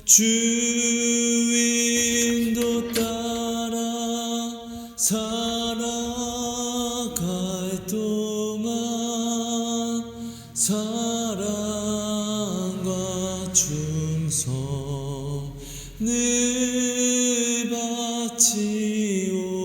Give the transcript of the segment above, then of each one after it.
주 인도 따라 살아갈 동안 사랑과 충성을 바치오리다.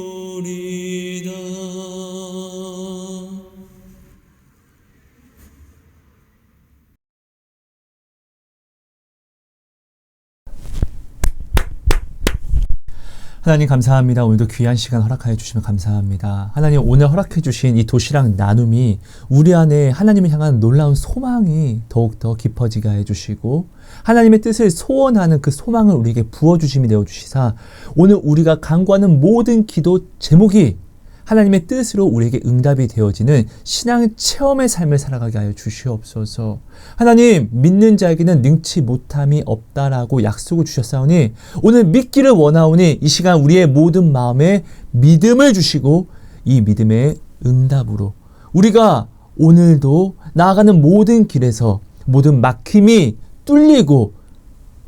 하나님 감사합니다. 오늘도 귀한 시간 허락하여 주시면 감사합니다. 하나님 오늘 허락해 주신 이 도시락 나눔이 우리 안에 하나님을 향한 놀라운 소망이 더욱더 깊어지게 해주시고 하나님의 뜻을 소원하는 그 소망을 우리에게 부어주심이 되어주시사 오늘 우리가 간구하는 모든 기도 제목이 하나님의 뜻으로 우리에게 응답이 되어지는 신앙 체험의 삶을 살아가게 하여 주시옵소서. 하나님, 믿는 자에게는 능치 못함이 없다라고 약속을 주셨사오니 오늘 믿기를 원하오니 이 시간 우리의 모든 마음에 믿음을 주시고 이 믿음의 응답으로 우리가 오늘도 나아가는 모든 길에서 모든 막힘이 뚫리고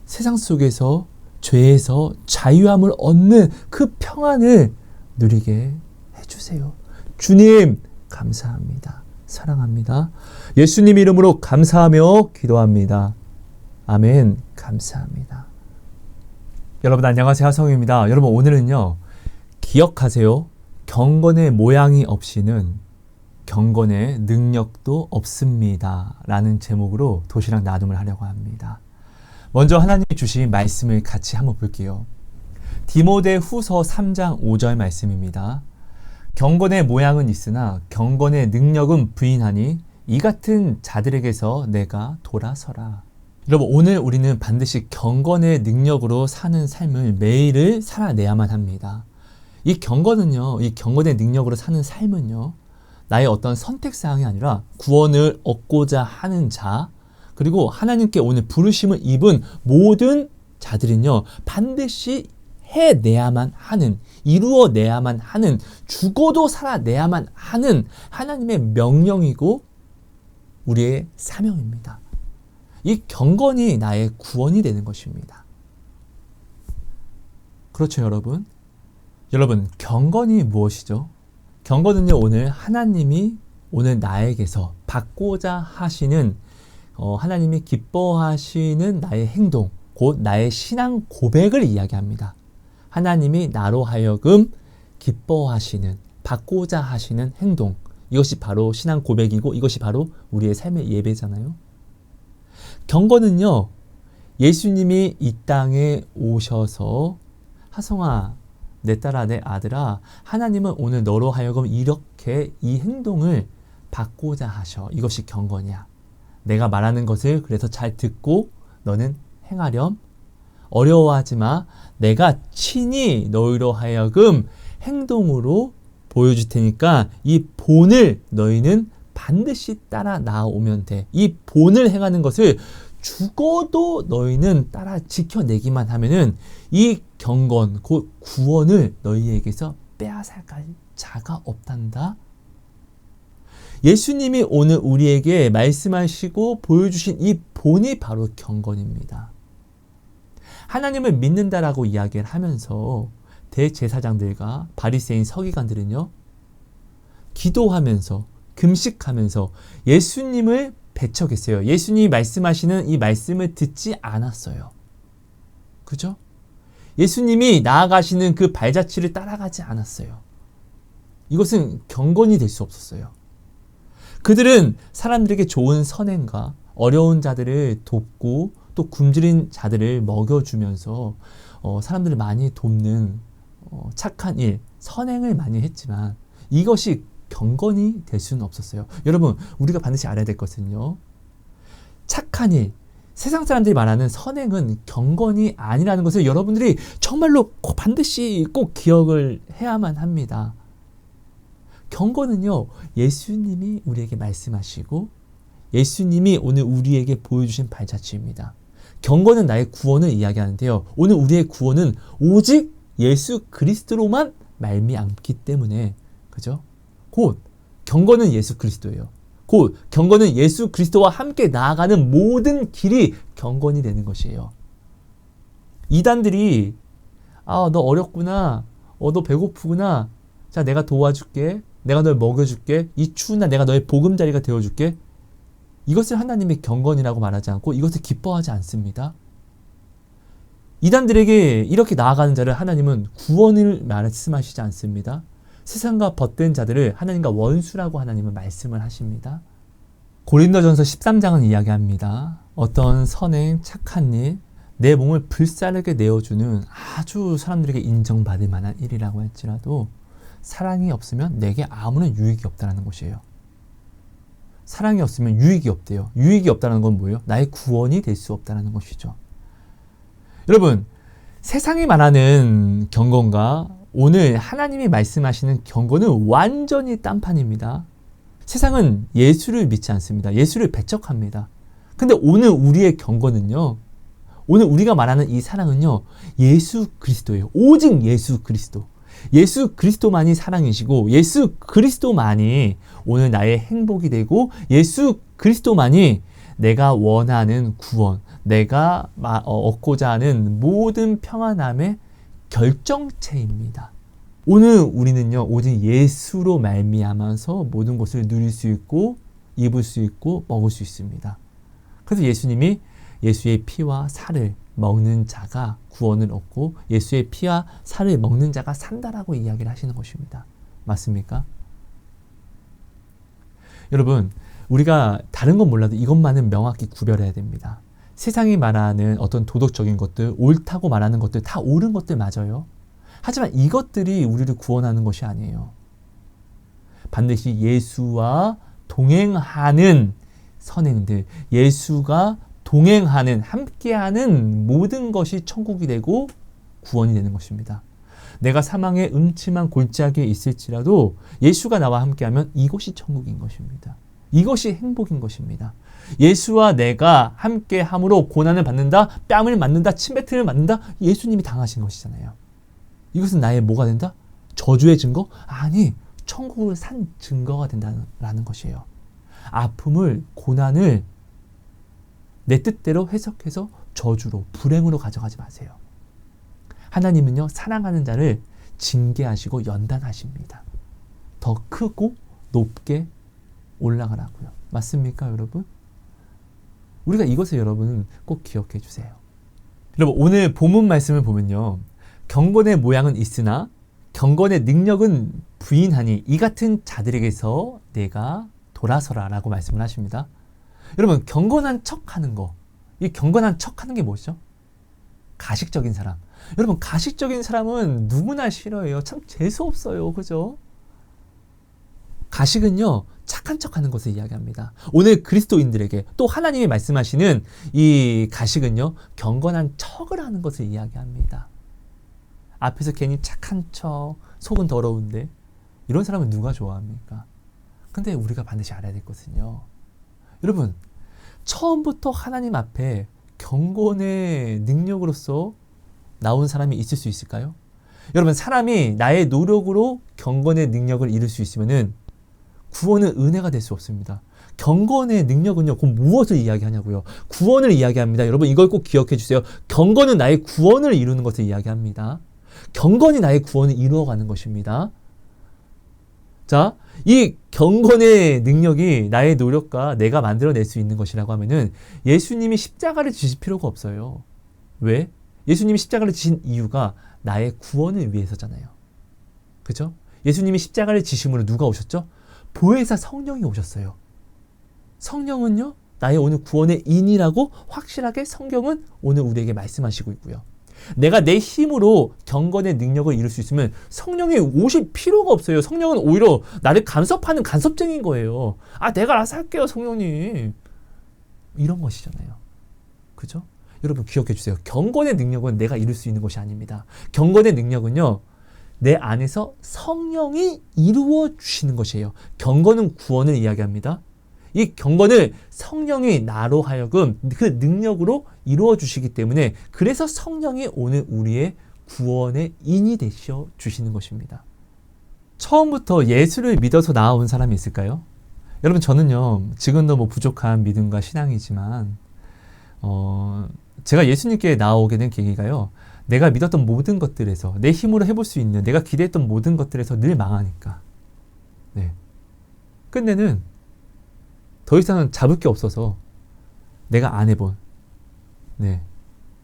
세상 속에서 죄에서 자유함을 얻는 그 평안을 누리게 해주세요. 주님 감사합니다. 사랑합니다. 예수님 이름으로 감사하며 기도합니다. 아멘. 감사합니다. 여러분 안녕하세요. 하성입니다. 여러분 오늘은요. 기억하세요. 경건의 모양이 없이는 경건의 능력도 없습니다. 라는 제목으로 도시락 나눔을 하려고 합니다. 먼저 하나님이 주신 말씀을 같이 한번 볼게요. 디모데후서 3장 5절 말씀입니다. 경건의 모양은 있으나 경건의 능력은 부인하니 이 같은 자들에게서 내가 돌아서라. 여러분 오늘 우리는 반드시 경건의 능력으로 사는 삶을 매일을 살아내야만 합니다. 이 경건은요, 이 경건의 능력으로 사는 삶은요, 나의 어떤 선택사항이 아니라 구원을 얻고자 하는 자, 그리고 하나님께 오늘 부르심을 입은 모든 자들은요, 반드시 해내야만 하는, 이루어내야만 하는, 죽어도 살아내야만 하는 하나님의 명령이고 우리의 사명입니다. 이 경건이 나의 구원이 되는 것입니다. 그렇죠, 여러분? 여러분, 경건이 무엇이죠? 경건은요, 오늘 하나님이 오늘 나에게서 받고자 하시는 하나님이 기뻐하시는 나의 행동, 곧 나의 신앙 고백을 이야기합니다. 하나님이 나로 하여금 기뻐하시는, 받고자 하시는 행동, 이것이 바로 신앙 고백이고 이것이 바로 우리의 삶의 예배잖아요. 경건은요, 예수님이 이 땅에 오셔서 하성아, 내 딸아, 내 아들아, 하나님은 오늘 너로 하여금 이렇게 이 행동을 받고자 하셔. 이것이 경건이야. 내가 말하는 것을 그래서 잘 듣고 너는 행하렴. 어려워하지 마. 내가 친히 너희로 하여금 행동으로 보여줄 테니까 이 본을 너희는 반드시 따라 나오면 돼. 이 본을 행하는 것을 죽어도 너희는 따라 지켜내기만 하면은 이 경건, 곧 구원을 너희에게서 빼앗아갈 자가 없단다. 예수님이 오늘 우리에게 말씀하시고 보여주신 이 본이 바로 경건입니다. 하나님을 믿는다라고 이야기를 하면서 대제사장들과 바리새인 서기관들은요, 기도하면서 금식하면서 예수님을 배척했어요. 예수님이 말씀하시는 이 말씀을 듣지 않았어요. 그죠? 예수님이 나아가시는 그 발자취를 따라가지 않았어요. 이것은 경건이 될 수 없었어요. 그들은 사람들에게 좋은 선행과 어려운 자들을 돕고 또 굶주린 자들을 먹여주면서 사람들을 많이 돕는 착한 일, 선행을 많이 했지만 이것이 경건이 될 수는 없었어요. 여러분, 우리가 반드시 알아야 될 것은요, 착한 일, 세상 사람들이 말하는 선행은 경건이 아니라는 것을 여러분들이 정말로 반드시 꼭 기억을 해야만 합니다. 경건은요, 예수님이 우리에게 말씀하시고 예수님이 오늘 우리에게 보여주신 발자취입니다. 경건은 나의 구원을 이야기하는데요, 오늘 우리의 구원은 오직 예수 그리스도로만 말미암기 때문에, 그죠? 곧 경건은 예수 그리스도예요. 곧 경건은 예수 그리스도와 함께 나아가는 모든 길이 경건이 되는 것이에요. 이단들이 너 어렵구나. 너 배고프구나. 자, 내가 도와줄게. 내가 널 먹여줄게. 이 추운 날 내가 너의 보금자리가 되어줄게. 이것을 하나님의 경건이라고 말하지 않고 이것을 기뻐하지 않습니다. 이단들에게 이렇게 나아가는 자를 하나님은 구원을 말씀하시지 않습니다. 세상과 벗된 자들을 하나님과 원수라고 하나님은 말씀을 하십니다. 고린도전서 13장은 이야기합니다. 어떤 선행, 착한 일, 내 몸을 불사르게 내어주는 아주 사람들에게 인정받을 만한 일이라고 할지라도 사랑이 없으면 내게 아무런 유익이 없다는 것이에요. 사랑이 없으면 유익이 없대요. 유익이 없다는 건 뭐예요? 나의 구원이 될 수 없다는 것이죠. 여러분, 세상이 말하는 경건과 오늘 하나님이 말씀하시는 경건은 완전히 딴판입니다. 세상은 예수를 믿지 않습니다. 예수를 배척합니다. 근데 오늘 우리의 경건은요, 오늘 우리가 말하는 이 사랑은요, 예수 그리스도예요. 오직 예수 그리스도. 예수 그리스도만이 사랑이시고 예수 그리스도만이 오늘 나의 행복이 되고 예수 그리스도만이 내가 원하는 구원, 내가 얻고자 하는 모든 평안함의 결정체입니다. 오늘 우리는요, 오직 예수로 말미암아서 모든 것을 누릴 수 있고 입을 수 있고 먹을 수 있습니다. 그래서 예수님이 예수의 피와 살을 먹는 자가 구원을 얻고 예수의 피와 살을 먹는 자가 산다라고 이야기를 하시는 것입니다. 맞습니까? 여러분, 우리가 다른 건 몰라도 이것만은 명확히 구별해야 됩니다. 세상이 말하는 어떤 도덕적인 것들, 옳다고 말하는 것들 다 옳은 것들 맞아요. 하지만 이것들이 우리를 구원하는 것이 아니에요. 반드시 예수와 동행하는 선행들, 예수가 동행하는, 함께하는 모든 것이 천국이 되고 구원이 되는 것입니다. 내가 사망의 음침한 골짜기에 있을지라도 예수가 나와 함께하면 이것이 천국인 것입니다. 이것이 행복인 것입니다. 예수와 내가 함께함으로 고난을 받는다, 뺨을 맞는다, 침뱉음을 맞는다, 예수님이 당하신 것이잖아요. 이것은 나의 뭐가 된다? 저주의 증거? 아니, 천국을 산 증거가 된다는 것이에요. 아픔을, 고난을 내 뜻대로 해석해서 저주로, 불행으로 가져가지 마세요. 하나님은요, 사랑하는 자를 징계하시고 연단하십니다. 더 크고 높게 올라가라고요. 맞습니까, 여러분? 우리가 이것을 여러분 꼭 기억해 주세요. 여러분, 오늘 본문 말씀을 보면요, 경건의 모양은 있으나 경건의 능력은 부인하니 이 같은 자들에게서 내가 돌아서라 라고 말씀을 하십니다. 여러분, 경건한 척하는 거, 이 경건한 척하는 게 뭐죠? 가식적인 사람. 여러분, 가식적인 사람은 누구나 싫어해요. 참 재수없어요. 그죠? 가식은요, 착한 척하는 것을 이야기합니다. 오늘 그리스도인들에게 또 하나님이 말씀하시는 이 가식은요, 경건한 척을 하는 것을 이야기합니다. 앞에서 괜히 착한 척, 속은 더러운데 이런 사람은 누가 좋아합니까? 근데 우리가 반드시 알아야 될 것은요, 여러분, 처음부터 하나님 앞에 경건의 능력으로서 나온 사람이 있을 수 있을까요? 여러분, 사람이 나의 노력으로 경건의 능력을 이룰 수 있으면은 구원은 은혜가 될 수 없습니다. 경건의 능력은요, 그럼 무엇을 이야기하냐고요? 구원을 이야기합니다. 여러분, 이걸 꼭 기억해 주세요. 경건은 나의 구원을 이루는 것을 이야기합니다. 경건이 나의 구원을 이루어가는 것입니다. 자, 이 경건의 능력이 나의 노력과 내가 만들어낼 수 있는 것이라고 하면은 예수님이 십자가를 지실 필요가 없어요. 왜? 예수님이 십자가를 지신 이유가 나의 구원을 위해서잖아요. 그죠? 예수님이 십자가를 지심으로 누가 오셨죠? 보혜사 성령이 오셨어요. 성령은요, 나의 오늘 구원의 인이라고 확실하게 성경은 오늘 우리에게 말씀하시고 있고요. 내가 내 힘으로 경건의 능력을 이룰 수 있으면 성령이 오실 필요가 없어요. 성령은 오히려 나를 간섭하는 간섭쟁이인 거예요. 아, 내가 알아서 할게요, 성령님. 이런 것이잖아요. 그죠? 여러분, 기억해 주세요. 경건의 능력은 내가 이룰 수 있는 것이 아닙니다. 경건의 능력은요, 내 안에서 성령이 이루어 주시는 것이에요. 경건은 구원을 이야기합니다. 이 경건을 성령이 나로 하여금 그 능력으로 이루어 주시기 때문에, 그래서 성령이 오늘 우리의 구원의 인이 되셔 주시는 것입니다. 처음부터 예수를 믿어서 나아온 사람이 있을까요? 여러분, 저는요, 지금도 뭐 부족한 믿음과 신앙이지만 제가 예수님께 나아오게 된 계기가요, 내가 믿었던 모든 것들에서 내 힘으로 해볼 수 있는 내가 기대했던 모든 것들에서 늘 망하니까 네. 끝내는 더 이상은 잡을 게 없어서 내가 안 해본 네.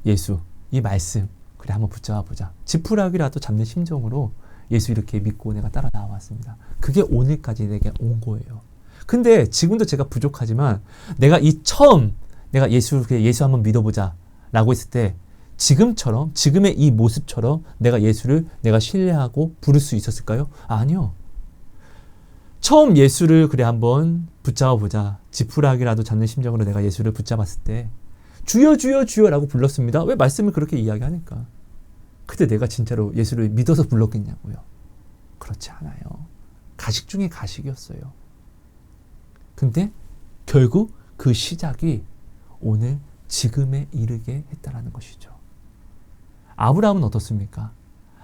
예수 이 말씀 그래 한번 붙잡아 보자. 지푸라기라도 잡는 심정으로 예수 이렇게 믿고 내가 따라 나왔습니다. 그게 오늘까지 내게 온 거예요. 근데 지금도 제가 부족하지만 내가 이 처음 내가 예수 한번 믿어보자 라고 했을 때 지금처럼 지금의 이 모습처럼 내가 예수를 내가 신뢰하고 부를 수 있었을까요? 아니요. 처음 예수를 그래 한번 붙잡아 보자. 지푸라기라도 잡는 심정으로 내가 예수를 붙잡았을 때 주여 주여 주여 라고 불렀습니다. 왜 말씀을 그렇게 이야기하니까. 그때 내가 진짜로 예수를 믿어서 불렀겠냐고요. 그렇지 않아요. 가식 중에 가식이었어요. 근데 결국 그 시작이 오늘 지금에 이르게 했다라는 것이죠. 아브라함은 어떻습니까?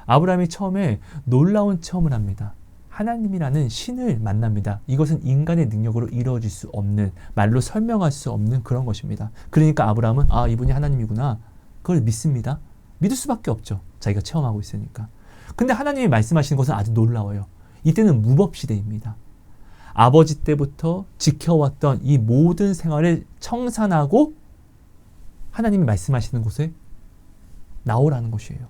아브라함이 처음에 놀라운 체험을 합니다. 하나님이라는 신을 만납니다. 이것은 인간의 능력으로 이루어질 수 없는, 말로 설명할 수 없는 그런 것입니다. 그러니까 아브라함은 아, 이분이 하나님이구나. 그걸 믿습니다. 믿을 수밖에 없죠. 자기가 체험하고 있으니까. 근데 하나님이 말씀하시는 것은 아주 놀라워요. 이때는 무법시대입니다. 아버지 때부터 지켜왔던 이 모든 생활을 청산하고 하나님이 말씀하시는 곳에 나오라는 것이에요.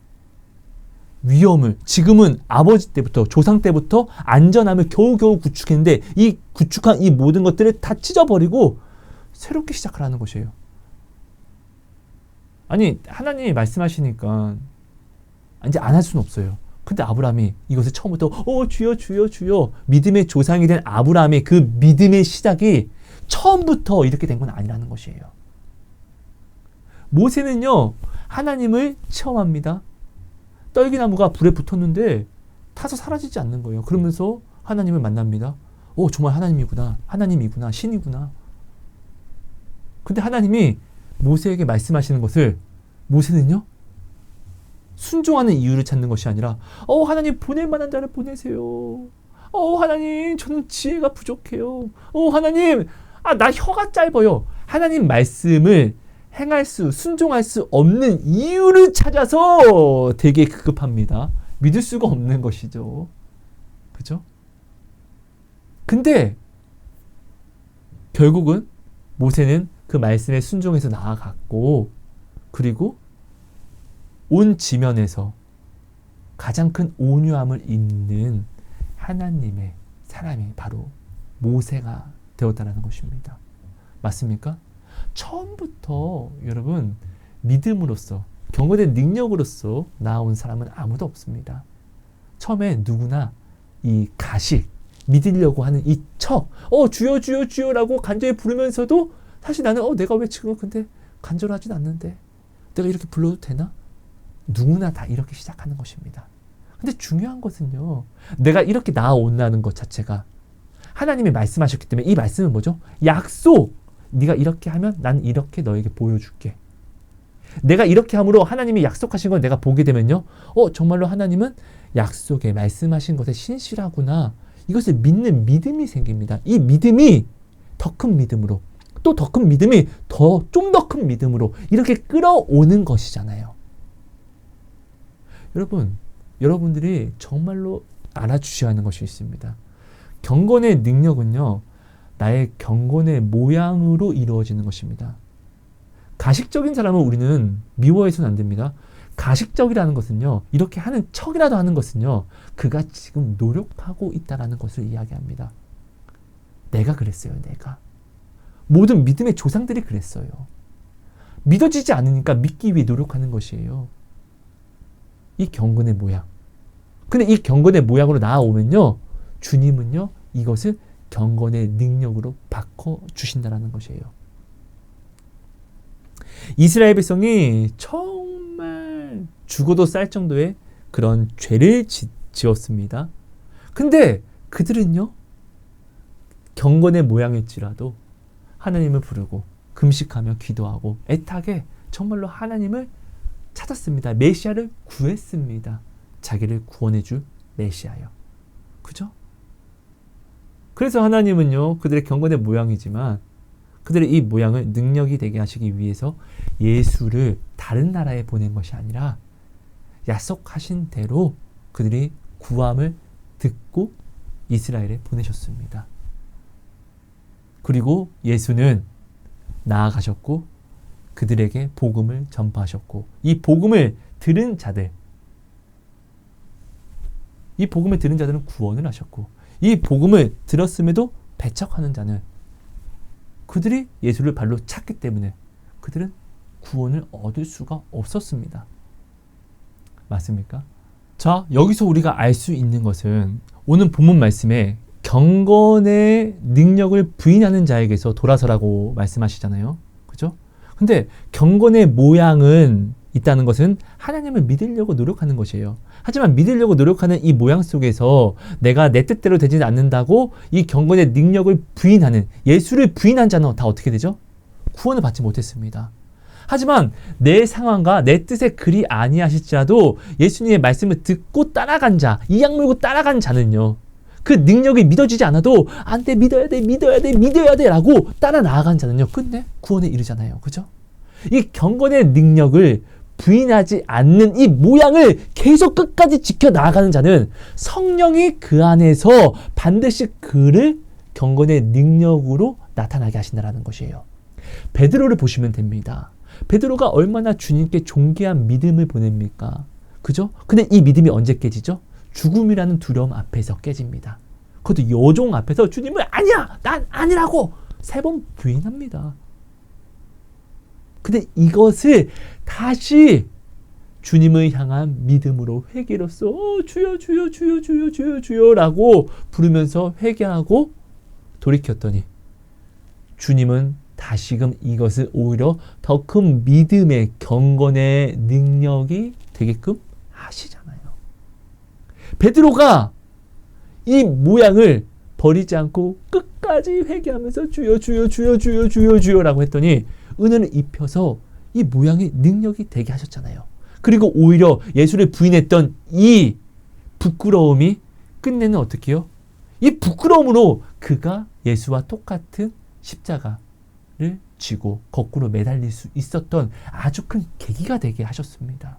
위험을 지금은 아버지 때부터 조상 때부터 안전함을 겨우겨우 구축했는데 이 구축한 이 모든 것들을 다 찢어버리고 새롭게 시작하라는 것이에요. 아니 하나님이 말씀하시니까 이제 안 할 수는 없어요. 근데 아브라함이 이것을 처음부터 주여 주여 주여 믿음의 조상이 된 아브라함의 그 믿음의 시작이 처음부터 이렇게 된 건 아니라는 것이에요. 모세는요 하나님을 체험합니다. 떨기나무가 불에 붙었는데 타서 사라지지 않는 거예요. 그러면서 하나님을 만납니다. 정말 하나님이구나 신이구나. 근데 하나님이 모세에게 말씀하시는 것을 모세는요 순종하는 이유를 찾는 것이 아니라 하나님 보낼 만한 자를 보내세요. 하나님 저는 지혜가 부족해요. 하나님 나 혀가 짧아요. 하나님 말씀을 순종할 수 없는 이유를 찾아서 되게 급합니다. 믿을 수가 없는 것이죠. 그죠? 근데 결국은 모세는 그 말씀에 순종해서 나아갔고 그리고 온 지면에서 가장 큰 온유함을 입는 하나님의 사람이 바로 모세가 되었다는 것입니다. 맞습니까? 처음부터 여러분 믿음으로써 경건의 능력으로서 나온 사람은 아무도 없습니다. 처음에 누구나 이 가식 믿으려고 하는 이 주여 주여 주여라고 간절히 부르면서도 사실 나는 내가 왜 지금 근데 간절하진 않는데 내가 이렇게 불러도 되나? 누구나 다 이렇게 시작하는 것입니다. 근데 중요한 것은요 내가 이렇게 나아온다는 것 자체가 하나님이 말씀하셨기 때문에 이 말씀은 뭐죠? 약속! 네가 이렇게 하면 난 이렇게 너에게 보여줄게. 내가 이렇게 함으로 하나님이 약속하신 걸 내가 보게 되면요 정말로 하나님은 약속에 말씀하신 것에 신실하구나. 이것을 믿는 믿음이 생깁니다. 이 믿음이 더 큰 믿음으로 또 더 큰 믿음이 좀 더 큰 믿음으로 이렇게 끌어오는 것이잖아요. 여러분들이 정말로 알아주셔야 하는 것이 있습니다. 경건의 능력은요 나의 경건의 모양으로 이루어지는 것입니다. 가식적인 사람은 우리는 미워해서는 안 됩니다. 가식적이라는 것은요 이렇게 하는 척이라도 하는 것은요 그가 지금 노력하고 있다는 것을 이야기합니다. 내가 그랬어요. 내가 모든 믿음의 조상들이 그랬어요. 믿어지지 않으니까 믿기 위해 노력하는 것이에요. 이 경건의 모양. 근데 이 경건의 모양으로 나아오면요 주님은요 이것을 경건의 능력으로 바꿔주신다는 것이에요. 이스라엘 백성이 정말 죽어도 쌀 정도의 그런 죄를 지었습니다. 근데 그들은요 경건의 모양일지라도 하나님을 부르고 금식하며 기도하고 애타게 정말로 하나님을 찾았습니다. 메시아를 구했습니다. 자기를 구원해줄 메시아요. 그죠? 그래서 하나님은요 그들의 경건의 모양이지만 그들의 이 모양을 능력이 되게 하시기 위해서 예수를 다른 나라에 보낸 것이 아니라 약속하신 대로 그들이 구함을 듣고 이스라엘에 보내셨습니다. 그리고 예수는 나아가셨고 그들에게 복음을 전파하셨고 이 복음을 들은 자들은 구원을 하셨고 이 복음을 들었음에도 배척하는 자는 그들이 예수를 발로 찼기 때문에 그들은 구원을 얻을 수가 없었습니다. 맞습니까? 자, 여기서 우리가 알 수 있는 것은 오늘 본문 말씀에 경건의 능력을 부인하는 자에게서 돌아서라고 말씀하시잖아요. 그죠? 근데 경건의 모양은 있다는 것은 하나님을 믿으려고 노력하는 것이에요. 하지만 믿으려고 노력하는 이 모양 속에서 내가 내 뜻대로 되지 않는다고 이 경건의 능력을 부인하는, 예수를 부인한 자는 다 어떻게 되죠? 구원을 받지 못했습니다. 하지만 내 상황과 내 뜻에 그리 아니하실지라도 예수님의 말씀을 듣고 따라간 자, 이악 물고 따라간 자는요, 그 능력이 믿어지지 않아도 안 돼, 믿어야 돼 라고 따라 나아간 자는요, 끝내 구원에 이르잖아요. 그죠? 이 경건의 능력을 부인하지 않는 이 모양을 계속 끝까지 지켜 나아가는 자는 성령이 그 안에서 반드시 그를 경건의 능력으로 나타나게 하신다는 것이에요. 베드로를 보시면 됩니다. 베드로가 얼마나 주님께 존귀한 믿음을 보냅니까? 그죠? 근데 이 믿음이 언제 깨지죠? 죽음이라는 두려움 앞에서 깨집니다. 그것도 여종 앞에서 주님을 아니야! 난 아니라고! 3번 부인합니다. 근데 이것을 다시 주님을 향한 믿음으로 회개로서 주여 주여 주여 주여 주여 주여라고 부르면서 회개하고 돌이켰더니 주님은 다시금 이것을 오히려 더 큰 믿음의 경건의 능력이 되게끔 하시잖아요. 베드로가 이 모양을 버리지 않고 끝까지 회개하면서 주여 주여 주여 주여 주여 주여라고 했더니 은혜를 입혀서 이 모양의 능력이 되게 하셨잖아요. 그리고 오히려 예수를 부인했던 이 부끄러움이 끝내는 어떻게 해요? 이 부끄러움으로 그가 예수와 똑같은 십자가를 쥐고 거꾸로 매달릴 수 있었던 아주 큰 계기가 되게 하셨습니다.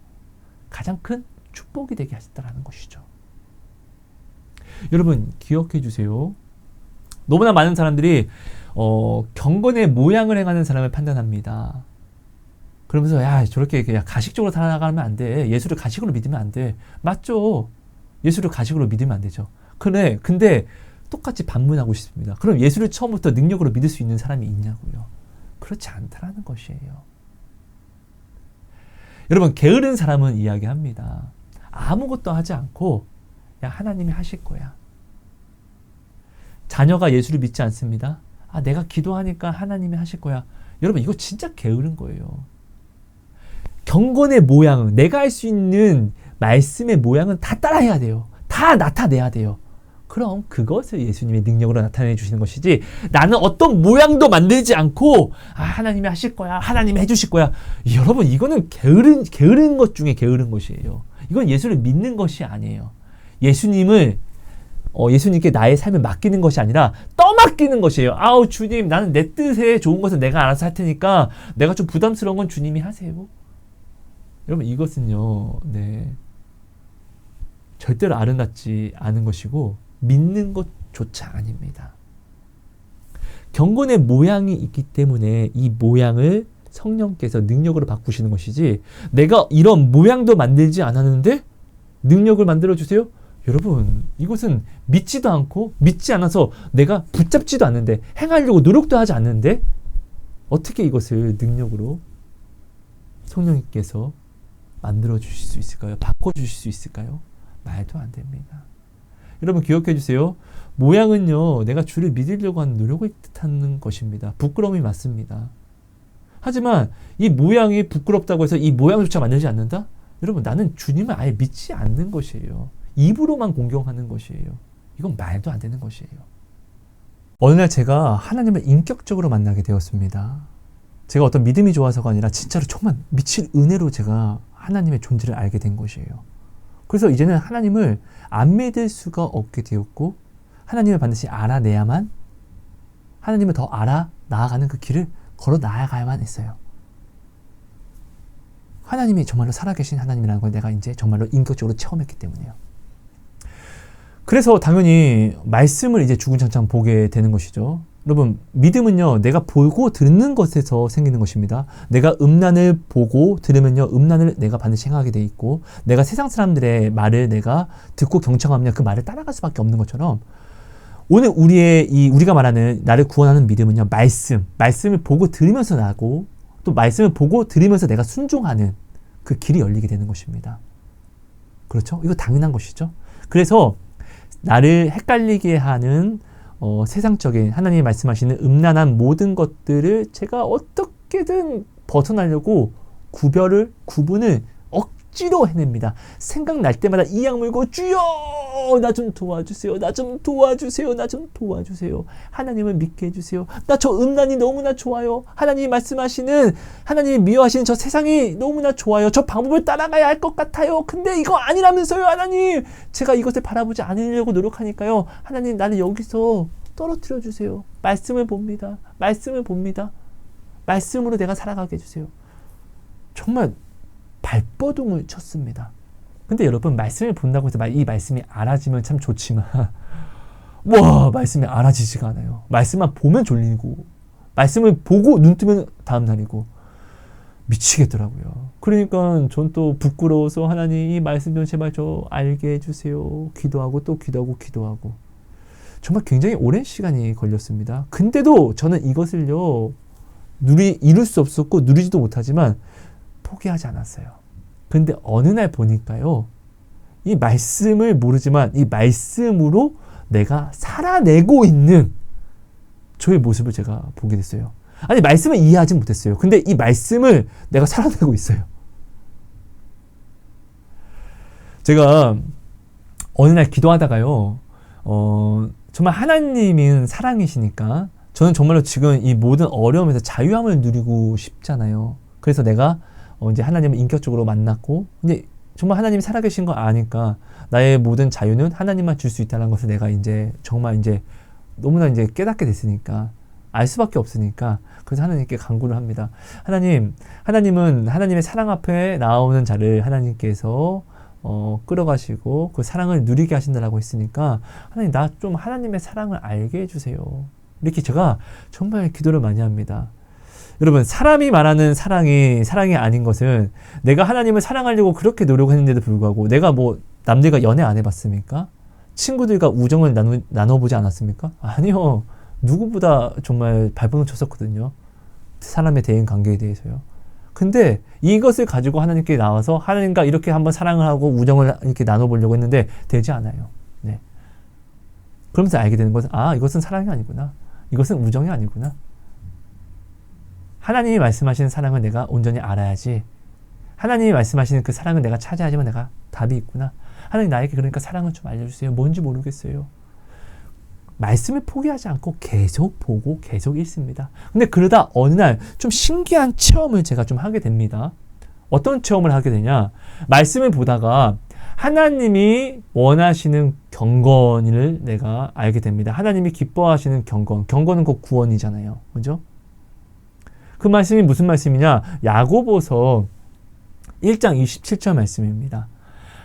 가장 큰 축복이 되게 하셨다는 것이죠. 여러분 기억해 주세요. 너무나 많은 사람들이 경건의 모양을 행하는 사람을 판단합니다. 그러면서 야 저렇게 그냥 가식적으로 살아가면 안 돼. 예수를 가식으로 믿으면 안 돼. 맞죠? 예수를 가식으로 믿으면 안 되죠. 근데 똑같이 반문하고 싶습니다. 그럼 예수를 처음부터 능력으로 믿을 수 있는 사람이 있냐고요. 그렇지 않다라는 것이에요. 여러분 게으른 사람은 이야기합니다. 아무것도 하지 않고 야 하나님이 하실 거야. 자녀가 예수를 믿지 않습니다. 아 내가 기도하니까 하나님이 하실 거야. 여러분 이거 진짜 게으른 거예요. 경건의 모양은 내가 할 수 있는 말씀의 모양은 다 따라해야 돼요. 다 나타내야 돼요. 그럼 그것을 예수님의 능력으로 나타내 주시는 것이지 나는 어떤 모양도 만들지 않고 아 하나님이 하실 거야. 하나님이 해주실 거야. 여러분 이거는 게으른 것 중에 게으른 것이에요. 이건 예수를 믿는 것이 아니에요. 예수님께 나의 삶을 맡기는 것이 아니라 떠맡기는 것이에요. 아우 주님 나는 내 뜻에 좋은 것은 내가 알아서 할 테니까 내가 좀 부담스러운 건 주님이 하세요. 여러분 이것은요 절대로 아름답지 않은 것이고 믿는 것조차 아닙니다. 경건의 모양이 있기 때문에 이 모양을 성령께서 능력으로 바꾸시는 것이지 내가 이런 모양도 만들지 않았는데 능력을 만들어주세요? 여러분 이것은 믿지도 않고 믿지 않아서 내가 붙잡지도 않는데 행하려고 노력도 하지 않는데 어떻게 이것을 능력으로 성령님께서 만들어주실 수 있을까요? 바꿔주실 수 있을까요? 말도 안 됩니다. 여러분 기억해 주세요. 모양은요 내가 주를 믿으려고 하는 노력을 뜻하는 것입니다. 부끄러움이 맞습니다. 하지만 이 모양이 부끄럽다고 해서 이 모양조차 만들지 않는다? 여러분 나는 주님을 아예 믿지 않는 것이에요. 입으로만 공경하는 것이에요. 이건 말도 안 되는 것이에요. 어느 날 제가 하나님을 인격적으로 만나게 되었습니다. 제가 어떤 믿음이 좋아서가 아니라 진짜로 정말 미칠 은혜로 제가 하나님의 존재를 알게 된 것이에요. 그래서 이제는 하나님을 안 믿을 수가 없게 되었고 하나님을 반드시 알아내야만 하나님을 더 알아 나아가는 그 길을 걸어 나아가야만 했어요. 하나님이 정말로 살아계신 하나님이라는 걸 내가 이제 정말로 인격적으로 체험했기 때문이에요. 그래서 당연히 말씀을 이제 주구장창 보게 되는 것이죠. 여러분, 믿음은요, 내가 보고 듣는 것에서 생기는 것입니다. 내가 음란을 보고 들으면요, 음란을 내가 반드시 행하게 돼 있고, 내가 세상 사람들의 말을 내가 듣고 경청하면 그 말을 따라갈 수밖에 없는 것처럼, 오늘 우리가 말하는 나를 구원하는 믿음은요, 말씀을 보고 들으면서 나고, 또 말씀을 보고 들으면서 내가 순종하는 그 길이 열리게 되는 것입니다. 그렇죠? 이거 당연한 것이죠. 그래서 나를 헷갈리게 하는 세상적인 하나님이 말씀하시는 음란한 모든 것들을 제가 어떻게든 벗어나려고 구분을 억지로 해냅니다. 생각날 때마다 이 악물고 주여 나 좀 도와주세요. 나 좀 도와주세요. 나 좀 도와주세요. 하나님을 믿게 해주세요. 나 저 음란이 너무나 좋아요. 하나님이 말씀하시는 하나님이 미워하시는 저 세상이 너무나 좋아요. 저 방법을 따라가야 할 것 같아요. 근데 이거 아니라면서요. 하나님 제가 이것을 바라보지 않으려고 노력하니까요. 하나님 나를 여기서 떨어뜨려 주세요. 말씀을 봅니다. 말씀으로 내가 살아가게 해주세요. 정말 발버둥을 쳤습니다. 근데 여러분, 말씀을 본다고 해서 이 말씀이 알아지면 참 좋지만 말씀이 알아지지가 않아요. 말씀만 보면 졸리고 말씀을 보고 눈 뜨면 다음 날이고 미치겠더라고요. 그러니까 전 또 부끄러워서 하나님 이 말씀 좀 제발 저 알게 해주세요. 기도하고 또 기도하고 정말 굉장히 오랜 시간이 걸렸습니다. 근데도 저는 이것을요 이룰 수 없었고 누리지도 못하지만 포기하지 않았어요. 근데 어느 날 보니까요, 이 말씀을 모르지만 이 말씀으로 내가 살아내고 있는 저의 모습을 제가 보게 됐어요. 아니, 말씀을 이해하지 못했어요. 근데 이 말씀을 내가 살아내고 있어요. 제가 어느 날 기도하다가요, 정말 하나님은 사랑이시니까 저는 정말로 지금 이 모든 어려움에서 자유함을 누리고 싶잖아요. 그래서 내가 이제 하나님을 인격적으로 만났고, 근데 정말 하나님이 살아계신 거 아니까 나의 모든 자유는 하나님만 줄 수 있다는 것을 내가 이제 정말 이제 너무나 이제 깨닫게 됐으니까, 알 수밖에 없으니까, 그래서 하나님께 간구를 합니다. 하나님은 하나님의 사랑 앞에 나오는 자를 하나님께서 끌어가시고 그 사랑을 누리게 하신다라고 했으니까, 하나님 나 좀 하나님의 사랑을 알게 해주세요. 이렇게 제가 정말 기도를 많이 합니다. 여러분, 사람이 말하는 사랑이 아닌 것은, 내가 하나님을 사랑하려고 그렇게 노력했는데도 불구하고 내가 남들과 연애 안 해봤습니까? 친구들과 우정을 나눠보지 않았습니까? 아니요. 누구보다 정말 발버둥 쳤었거든요. 사람의 대인 관계에 대해서요. 근데 이것을 가지고 하나님께 나와서 하나님과 이렇게 한번 사랑을 하고 우정을 이렇게 나눠보려고 했는데 되지 않아요. 네. 그러면서 알게 되는 것은, 이것은 사랑이 아니구나. 이것은 우정이 아니구나. 하나님이 말씀하시는 사랑을 내가 온전히 알아야지, 하나님이 말씀하시는 그 사랑을 내가 찾아야지만 내가 답이 있구나. 하나님 나에게 그러니까 사랑을 좀 알려주세요. 뭔지 모르겠어요. 말씀을 포기하지 않고 계속 보고 계속 읽습니다. 근데 그러다 어느 날 좀 신기한 체험을 제가 좀 하게 됩니다. 어떤 체험을 하게 되냐, 말씀을 보다가 하나님이 원하시는 경건을 내가 알게 됩니다. 하나님이 기뻐하시는 경건은 곧 구원이잖아요. 그죠? 그 말씀이 무슨 말씀이냐, 야고보서 1장 27절 말씀입니다.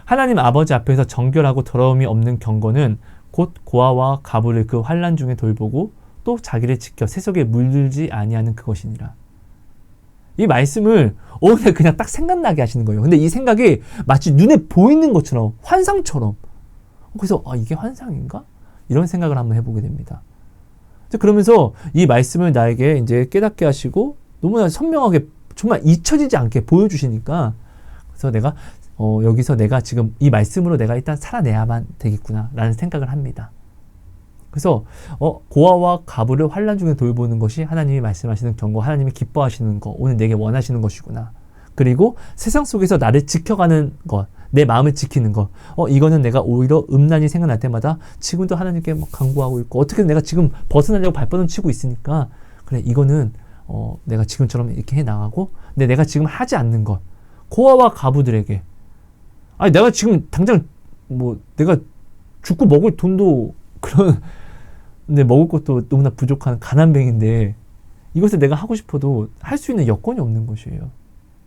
하나님 아버지 앞에서 정결하고 더러움이 없는 경건은 곧 고아와 가부를 그 환난 중에 돌보고 또 자기를 지켜 세속에 물들지 아니하는 그것이니라. 이 말씀을 오늘 그냥 딱 생각나게 하시는 거예요. 근데 이 생각이 마치 눈에 보이는 것처럼, 환상처럼, 그래서 이게 환상인가? 이런 생각을 한번 해보게 됩니다. 그러면서 이 말씀을 나에게 이제 깨닫게 하시고 너무나 선명하게 정말 잊혀지지 않게 보여주시니까, 그래서 내가 여기서 내가 지금 이 말씀으로 내가 일단 살아내야만 되겠구나 라는 생각을 합니다. 그래서 고아와 가부를 환난 중에 돌보는 것이 하나님이 말씀하시는 경고, 하나님이 기뻐하시는 것, 오늘 내게 원하시는 것이구나. 그리고 세상 속에서 나를 지켜가는 것, 내 마음을 지키는 것, 이거는 내가 오히려 음란이 생각날 때마다 지금도 하나님께 간구하고 있고, 어떻게든 내가 지금 벗어나려고 발버둥 치고 있으니까, 그래, 이거는 내가 지금처럼 이렇게 해나가고, 근데 내가 지금 하지 않는 것, 고아와 가부들에게, 내가 지금 당장 내가 죽고 먹을 돈도 근데 먹을 것도 너무나 부족한 가난뱅인데, 이것을 내가 하고 싶어도 할 수 있는 여건이 없는 것이에요.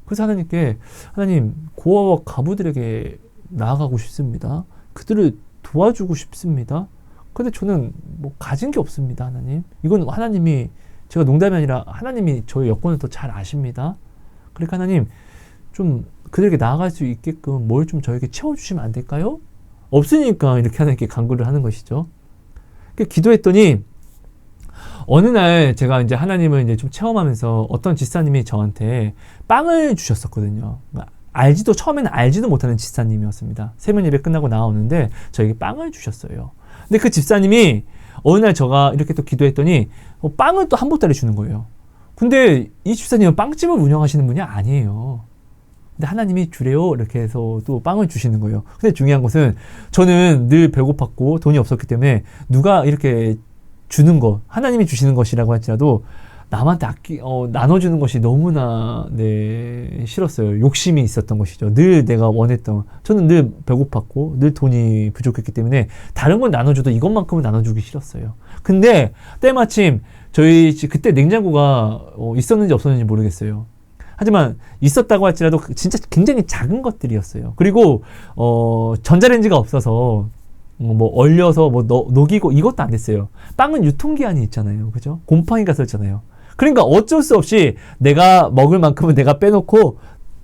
그래서 하나님께 하나님 고아와 과부들에게 나아가고 싶습니다. 그들을 도와주고 싶습니다. 근데 저는 뭐 가진 게 없습니다. 하나님. 이건 하나님이 제가 농담이 아니라 하나님이 저의 여건을 더 잘 아십니다. 그러니까 하나님 좀 그들에게 나아갈 수 있게끔 뭘 좀 저에게 채워주시면 안 될까요? 없으니까 이렇게 하나님께 간구를 하는 것이죠. 기도했더니 어느 날 제가 이제 하나님을 이제 좀 체험하면서 어떤 집사님이 저한테 빵을 주셨었거든요. 처음에는 알지도 못하는 집사님이었습니다. 세면 예배 끝나고 나오는데 저에게 빵을 주셨어요. 근데 그 집사님이 어느 날 제가 이렇게 또 기도했더니 빵을 또 한 보따리 주는 거예요. 근데 이 집사님은 빵집을 운영하시는 분이 아니에요. 근데 하나님이 주래요 이렇게 해서 또 빵을 주시는 거예요. 근데 중요한 것은 저는 늘 배고팠고 돈이 없었기 때문에 누가 이렇게 주는 것, 하나님이 주시는 것이라고 할지라도 남한테 나눠주는 것이 너무나 싫었어요. 욕심이 있었던 것이죠. 늘 내가 원했던, 저는 늘 배고팠고 늘 돈이 부족했기 때문에 다른 건 나눠줘도 이것만큼은 나눠주기 싫었어요. 근데 때마침 저희 집 그때 냉장고가 있었는지 없었는지 모르겠어요. 하지만 있었다고 할지라도 진짜 굉장히 작은 것들이었어요. 그리고 전자레인지가 없어서 뭐 얼려서 뭐 녹이고 이것도 안 됐어요. 빵은 유통기한이 있잖아요. 그죠? 곰팡이가 썼잖아요. 그러니까 어쩔 수 없이 내가 먹을 만큼은 내가 빼놓고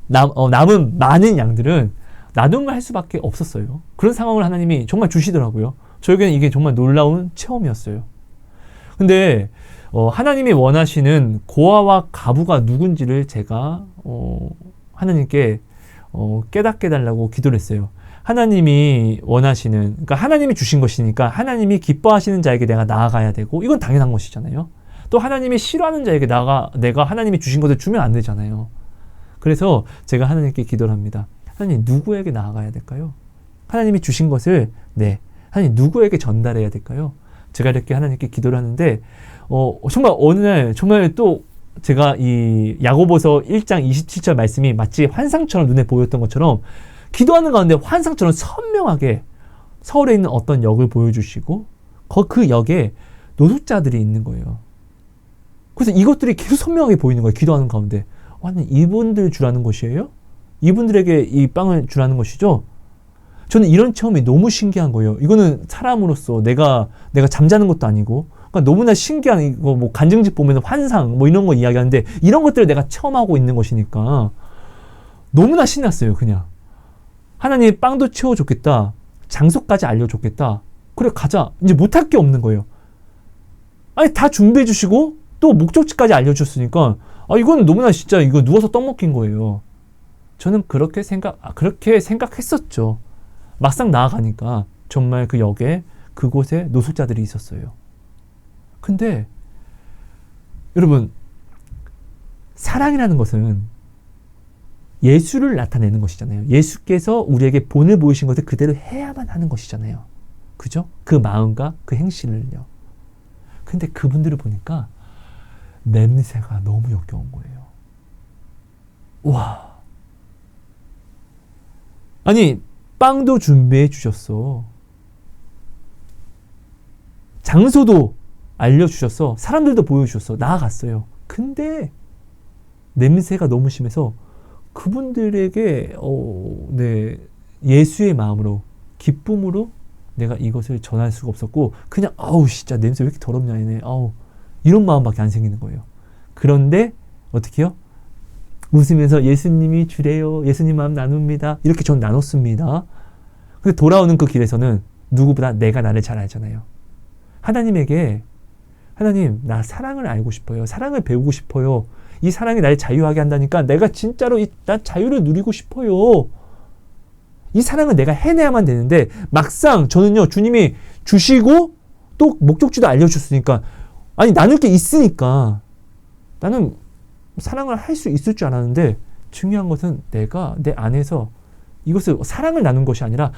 남은 많은 양들은 나눔을 할 수밖에 없었어요. 그런 상황을 하나님이 정말 주시더라고요. 저에게는 이게 정말 놀라운 체험이었어요. 근데 하나님이 원하시는 고아와 과부가 누군지를 제가 하나님께 깨닫게 해달라고 기도를 했어요. 하나님이 원하시는, 그러니까 하나님이 주신 것이니까 하나님이 기뻐하시는 자에게 내가 나아가야 되고, 이건 당연한 것이잖아요. 또 하나님이 싫어하는 자에게 내가 하나님이 주신 것을 주면 안 되잖아요. 그래서 제가 하나님께 기도를 합니다. 하나님, 누구에게 나아가야 될까요? 하나님이 주신 것을 하나님 누구에게 전달해야 될까요? 제가 이렇게 하나님께 기도를 하는데 정말 어느 날 정말 또 제가 이 야고보서 1장 27절 말씀이 마치 환상처럼 눈에 보였던 것처럼 기도하는 가운데 환상처럼 선명하게 서울에 있는 어떤 역을 보여주시고 그 역에 노숙자들이 있는 거예요. 그래서 이것들이 계속 선명하게 보이는 거예요. 기도하는 가운데. 아니, 이분들 주라는 것이에요? 이분들에게 이 빵을 주라는 것이죠? 저는 이런 체험이 너무 신기한 거예요. 이거는 사람으로서 내가 잠자는 것도 아니고, 그러니까 너무나 신기한, 이거 뭐 간증집 보면 환상 뭐 이런 거 이야기하는데 이런 것들을 내가 체험하고 있는 것이니까 너무나 신났어요. 그냥 하나님 빵도 채워줬겠다, 장소까지 알려줬겠다, 그래 가자, 이제 못할 게 없는 거예요. 아니 다 준비해 주시고 또 목적지까지 알려줬으니까 이건 너무나 진짜 이거 누워서 떡 먹긴 거예요. 저는 그렇게 생각했었죠. 막상 나아가니까 정말 그 역에 그곳에 노숙자들이 있었어요. 근데 여러분, 사랑이라는 것은 예수를 나타내는 것이잖아요. 예수께서 우리에게 본을 보이신 것을 그대로 해야만 하는 것이잖아요. 그죠? 그 마음과 그 행실을요. 근데 그분들을 보니까 냄새가 너무 역겨운 거예요. 와. 아니, 빵도 준비해 주셨어. 장소도 알려주셨어. 사람들도 보여주셨어. 나아갔어요. 근데 냄새가 너무 심해서 그분들에게 예수의 마음으로, 기쁨으로 내가 이것을 전할 수가 없었고, 그냥 진짜 냄새 왜 이렇게 더럽냐 얘네, 이런 마음밖에 안 생기는 거예요. 그런데 어떻게 해요? 웃으면서 예수님이 주래요, 예수님 마음 나눕니다, 이렇게 전 나눴습니다. 근데 돌아오는 그 길에서는 누구보다 내가 나를 잘 알잖아요. 하나님에게, 하나님, 나 사랑을 알고 싶어요. 사랑을 배우고 싶어요. 이 사랑이 나를 자유하게 한다니까 내가 진짜로 나 자유를 누리고 싶어요. 이 사랑을 내가 해내야만 되는데, 막상 저는요, 주님이 주시고 또 목적지도 알려주셨으니까, 아니 나눌 게 있으니까 나는 사랑을 할 수 있을 줄 알았는데, 중요한 것은 내가 내 안에서 이것을 사랑을 나눈 것이 아니라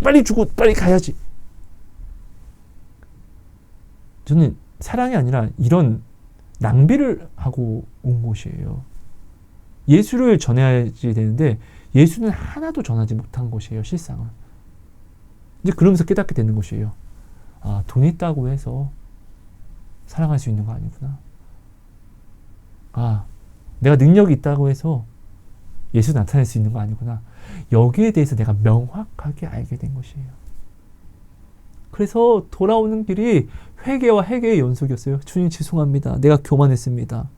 빨리 주고 빨리 가야지. 저는 사랑이 아니라 이런 낭비를 하고 온 것이에요. 예수를 전해야지 되는데 예수는 하나도 전하지 못한 것이에요. 실상은. 이제 그러면서 깨닫게 되는 것이에요. 돈 있다고 해서 사랑할 수 있는 거 아니구나. 내가 능력이 있다고 해서 예수 나타낼 수 있는 거 아니구나. 여기에 대해서 내가 명확하게 알게 된 것이에요. 그래서 돌아오는 길이 회개와 회개의 연속이었어요. 주님 죄송합니다. 내가 교만했습니다.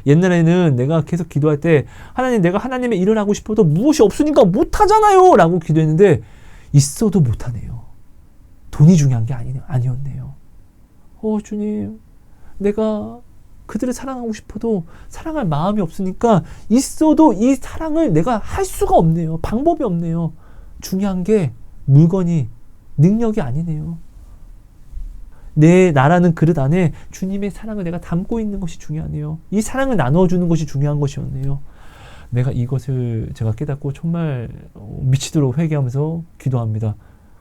옛날에는 내가 계속 기도할 때 하나님 내가 하나님의 일을 하고 싶어도 무엇이 없으니까 못하잖아요 라고 기도했는데 있어도 못하네요. 돈이 중요한 게 아니었네요. 주님 내가 그들을 사랑하고 싶어도 사랑할 마음이 없으니까 있어도 이 사랑을 내가 할 수가 없네요. 방법이 없네요. 중요한 게 물건이 능력이 아니네요. 내 나라는 그릇 안에 주님의 사랑을 내가 담고 있는 것이 중요하네요. 이 사랑을 나눠주는 것이 중요한 것이었네요. 내가 이것을 제가 깨닫고 정말 미치도록 회개하면서 기도합니다.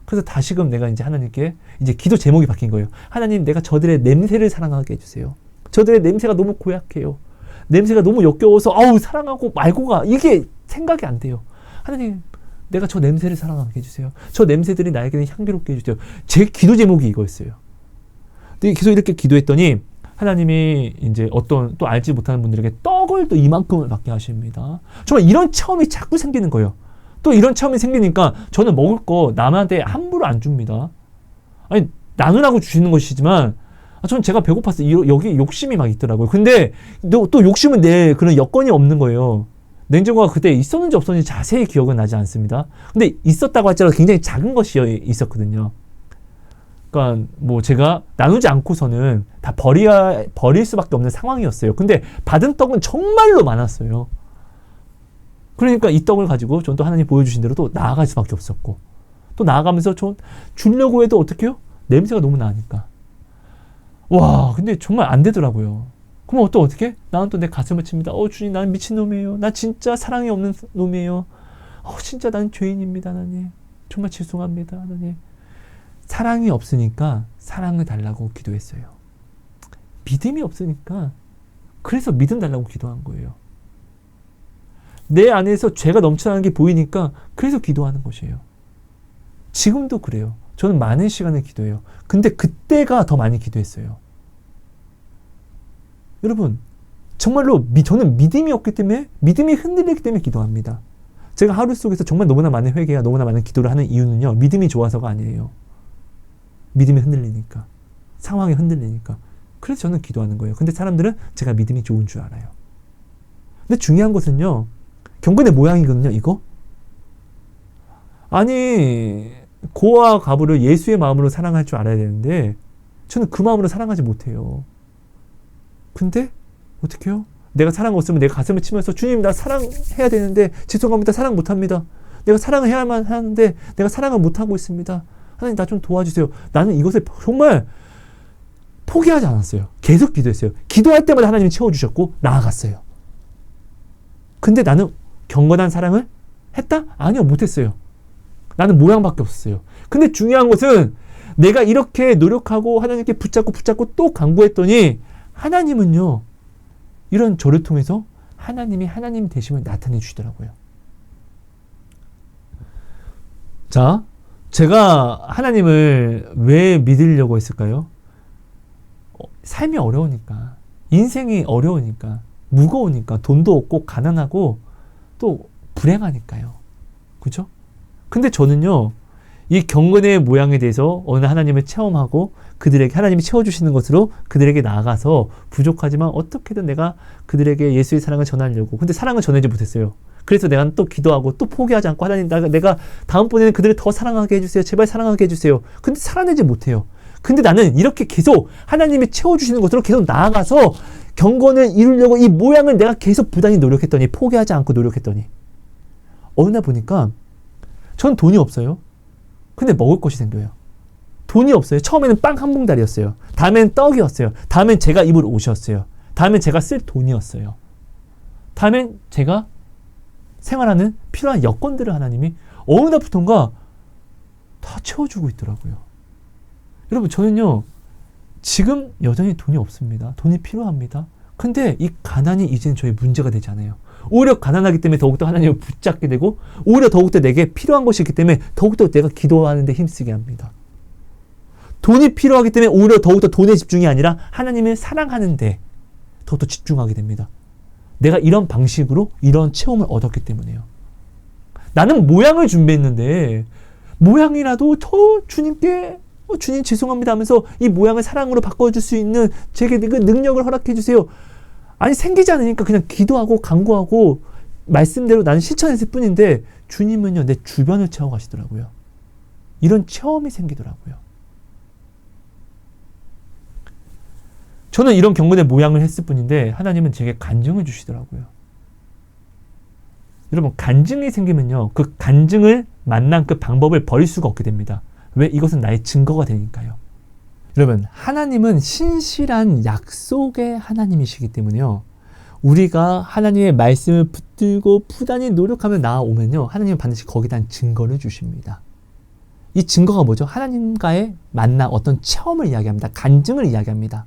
그래서 다시금 내가 이제 하나님께 이제 기도 제목이 바뀐 거예요. 하나님 내가 저들의 냄새를 사랑하게 해주세요. 저들의 냄새가 너무 고약해요. 냄새가 너무 역겨워서 사랑하고 말고가 이게 생각이 안 돼요. 하나님 내가 저 냄새를 사랑하게 해주세요. 저 냄새들이 나에게는 향기롭게 해주세요. 제 기도 제목이 이거였어요. 근데 계속 이렇게 기도했더니 하나님이 이제 어떤 또 알지 못하는 분들에게 떡을 또 이만큼을 받게 하십니다. 정말 이런 체험이 자꾸 생기는 거예요. 또 이런 체험이 생기니까 저는 먹을 거 남한테 함부로 안 줍니다. 아니 나누라고 주시는 것이지만 저는 제가 배고파서 여기 욕심이 막 있더라고요. 근데 또 욕심은 내 그런 여건이 없는 거예요. 냉장고가 그때 있었는지 없었는지 자세히 기억은 나지 않습니다. 근데 있었다고 할지라도 굉장히 작은 것이 있었거든요. 그러니까 뭐 제가 나누지 않고서는 다 버릴 수밖에 없는 상황이었어요. 근데 받은 떡은 정말로 많았어요. 그러니까 이 떡을 가지고 전 또 하나님 보여주신 대로 또 나아갈 수밖에 없었고 또 나아가면서 전 주려고 해도 어떻게 해요? 냄새가 너무 나니까. 와 근데 정말 안 되더라고요. 그럼 또 어떻게? 나는 또 내 가슴을 칩니다. 주님 나는 미친놈이에요. 나 진짜 사랑이 없는 놈이에요. 진짜 나는 죄인입니다. 하나님 정말 죄송합니다. 하나님 사랑이 없으니까 사랑을 달라고 기도했어요. 믿음이 없으니까 그래서 믿음 달라고 기도한 거예요. 내 안에서 죄가 넘쳐나는 게 보이니까 그래서 기도하는 것이에요. 지금도 그래요. 저는 많은 시간을 기도해요. 근데 그때가 더 많이 기도했어요. 여러분 정말로 저는 믿음이 없기 때문에 믿음이 흔들리기 때문에 기도합니다. 제가 하루 속에서 정말 너무나 많은 회개와 너무나 많은 기도를 하는 이유는요. 믿음이 좋아서가 아니에요. 믿음이 흔들리니까. 상황이 흔들리니까. 그래서 저는 기도하는 거예요. 근데 사람들은 제가 믿음이 좋은 줄 알아요. 근데 중요한 것은요. 경건의 모양이거든요. 이거. 아니 고와 가부를 예수의 마음으로 사랑할 줄 알아야 되는데 저는 그 마음으로 사랑하지 못해요. 근데 어떻게 해요? 내가 사랑 없으면 내가 가슴을 치면서 주님 나 사랑해야 되는데 죄송합니다. 사랑 못합니다. 내가 사랑을 해야만 하는데 내가 사랑을 못하고 있습니다. 하나님 나 좀 도와주세요. 나는 이것을 정말 포기하지 않았어요. 계속 기도했어요. 기도할 때마다 하나님이 채워주셨고 나아갔어요. 근데 나는 경건한 사랑을 했다? 아니요, 못했어요. 나는 모양밖에 없었어요. 근데 중요한 것은 내가 이렇게 노력하고 하나님께 붙잡고 또 간구했더니 하나님은요, 이런 저를 통해서 하나님이 하나님 되심을 나타내 주시더라고요. 자, 제가 하나님을 왜 믿으려고 했을까요? 삶이 어려우니까, 인생이 어려우니까, 무거우니까, 돈도 없고 가난하고 또 불행하니까요. 그죠? 근데 저는요, 이 경건의 모양에 대해서 어느 하나님을 체험하고 그들에게 하나님이 채워주시는 것으로 그들에게 나아가서 부족하지만 어떻게든 내가 그들에게 예수의 사랑을 전하려고. 근데 사랑을 전하지 못했어요. 그래서 내가 또 기도하고 또 포기하지 않고 하나님 내가 다음번에는 그들을 더 사랑하게 해주세요. 제발 사랑하게 해주세요. 근데 살아내지 못해요. 근데 나는 이렇게 계속 하나님이 채워주시는 것으로 계속 나아가서 경건을 이루려고 이 모양을 내가 계속 부단히 노력했더니 포기하지 않고 노력했더니 어느 날 보니까 전 돈이 없어요. 근데 먹을 것이 생겨요. 돈이 없어요. 처음에는 빵 한 봉다리였어요. 다음엔 떡이었어요. 다음엔 제가 입을 옷이었어요. 다음엔 제가 쓸 돈이었어요. 다음엔 제가 생활하는 필요한 여건들을 하나님이 어느 날부턴가 다 채워주고 있더라고요. 여러분 저는요 지금 여전히 돈이 없습니다. 돈이 필요합니다. 근데 이 가난이 이제는 저의 문제가 되지 않아요. 오히려 가난하기 때문에 더욱더 하나님을 붙잡게 되고 오히려 더욱더 내게 필요한 것이 있기 때문에 더욱더 내가 기도하는 데 힘쓰게 합니다. 돈이 필요하기 때문에 오히려 더욱더 돈에 집중이 아니라 하나님을 사랑하는 데 더욱더 집중하게 됩니다. 내가 이런 방식으로 이런 체험을 얻었기 때문이에요. 나는 모양을 준비했는데 모양이라도 저 주님께 주님 죄송합니다 하면서 이 모양을 사랑으로 바꿔줄 수 있는 제게 그 능력을 허락해 주세요. 아니 생기지 않으니까 그냥 기도하고 간구하고 말씀대로 나는 실천했을 뿐인데 주님은요 내 주변을 채워가시더라고요. 이런 체험이 생기더라고요. 저는 이런 경건의 모양을 했을 뿐인데 하나님은 제게 간증을 주시더라고요. 여러분 간증이 생기면요 그 간증을 만난 그 방법을 버릴 수가 없게 됩니다. 왜? 이것은 나의 증거가 되니까요. 여러분 하나님은 신실한 약속의 하나님이시기 때문에요. 우리가 하나님의 말씀을 붙들고 부단히 노력하며 나아오면요 하나님은 반드시 거기에 대한 증거를 주십니다. 이 증거가 뭐죠? 하나님과의 만남 어떤 체험을 이야기합니다. 간증을 이야기합니다.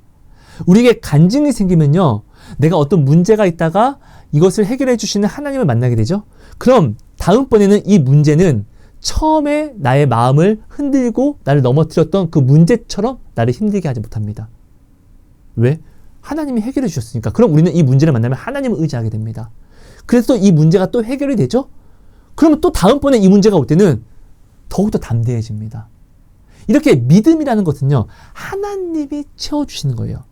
우리에게 간증이 생기면요 내가 어떤 문제가 있다가 이것을 해결해 주시는 하나님을 만나게 되죠. 그럼 다음번에는 이 문제는 처음에 나의 마음을 흔들고 나를 넘어뜨렸던 그 문제처럼 나를 힘들게 하지 못합니다. 왜? 하나님이 해결해 주셨으니까. 그럼 우리는 이 문제를 만나면 하나님을 의지하게 됩니다. 그래서 이 문제가 또 해결이 되죠. 그러면 또 다음번에 이 문제가 올 때는 더욱더 담대해집니다. 이렇게 믿음이라는 것은요 하나님이 채워주시는 거예요.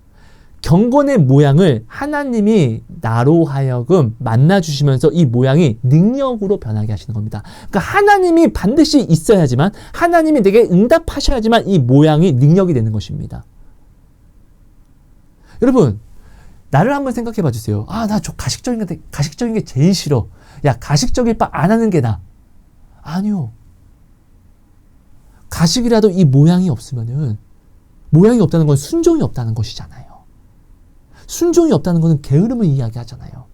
경건의 모양을 하나님이 나로 하여금 만나주시면서 이 모양이 능력으로 변하게 하시는 겁니다. 그러니까 하나님이 반드시 있어야지만 하나님이 내게 응답하셔야지만 이 모양이 능력이 되는 것입니다. 여러분 나를 한번 생각해 봐 주세요. 나 저 가식적인 게 제일 싫어. 야 가식적일 바 안 하는 게 나아. 아니요. 가식이라도 이 모양이 없으면은 모양이 없다는 건 순종이 없다는 것이잖아요. 순종이 없다는 것은 게으름을 이야기하잖아요.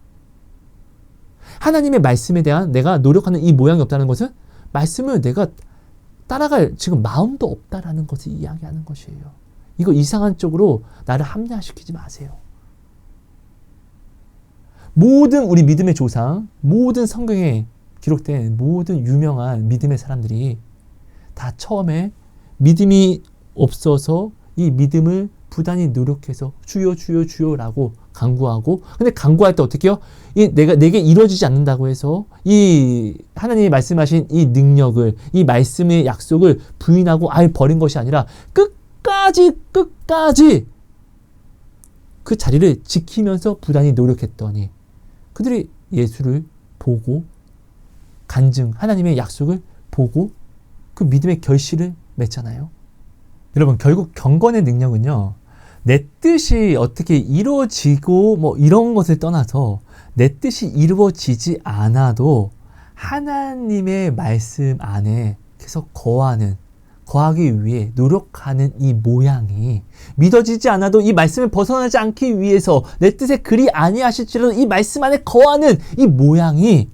하나님의 말씀에 대한 내가 노력하는 이 모양이 없다는 것은 말씀을 내가 따라갈 지금 마음도 없다라는 것을 이야기하는 것이에요. 이거 이상한 쪽으로 나를 합리화시키지 마세요. 모든 우리 믿음의 조상, 모든 성경에 기록된 모든 유명한 믿음의 사람들이 다 처음에 믿음이 없어서 이 믿음을 부단히 노력해서 주여 주여 주여라고 간구하고 근데 간구할 때 어떻게 해요? 내게 이루어지지 않는다고 해서 이 하나님이 말씀하신 이 능력을 이 말씀의 약속을 부인하고 아예 버린 것이 아니라 끝까지 그 자리를 지키면서 부단히 노력했더니 그들이 예수를 보고 간증 하나님의 약속을 보고 그 믿음의 결실을 맺잖아요. 여러분 결국 경건의 능력은요 내 뜻이 어떻게 이루어지고 이런 것을 떠나서 내 뜻이 이루어지지 않아도 하나님의 말씀 안에 계속 거하기 위해 노력하는 이 모양이 믿어지지 않아도 이 말씀을 벗어나지 않기 위해서 내 뜻에 그리 아니하실지라도 이 말씀 안에 거하는 이 모양이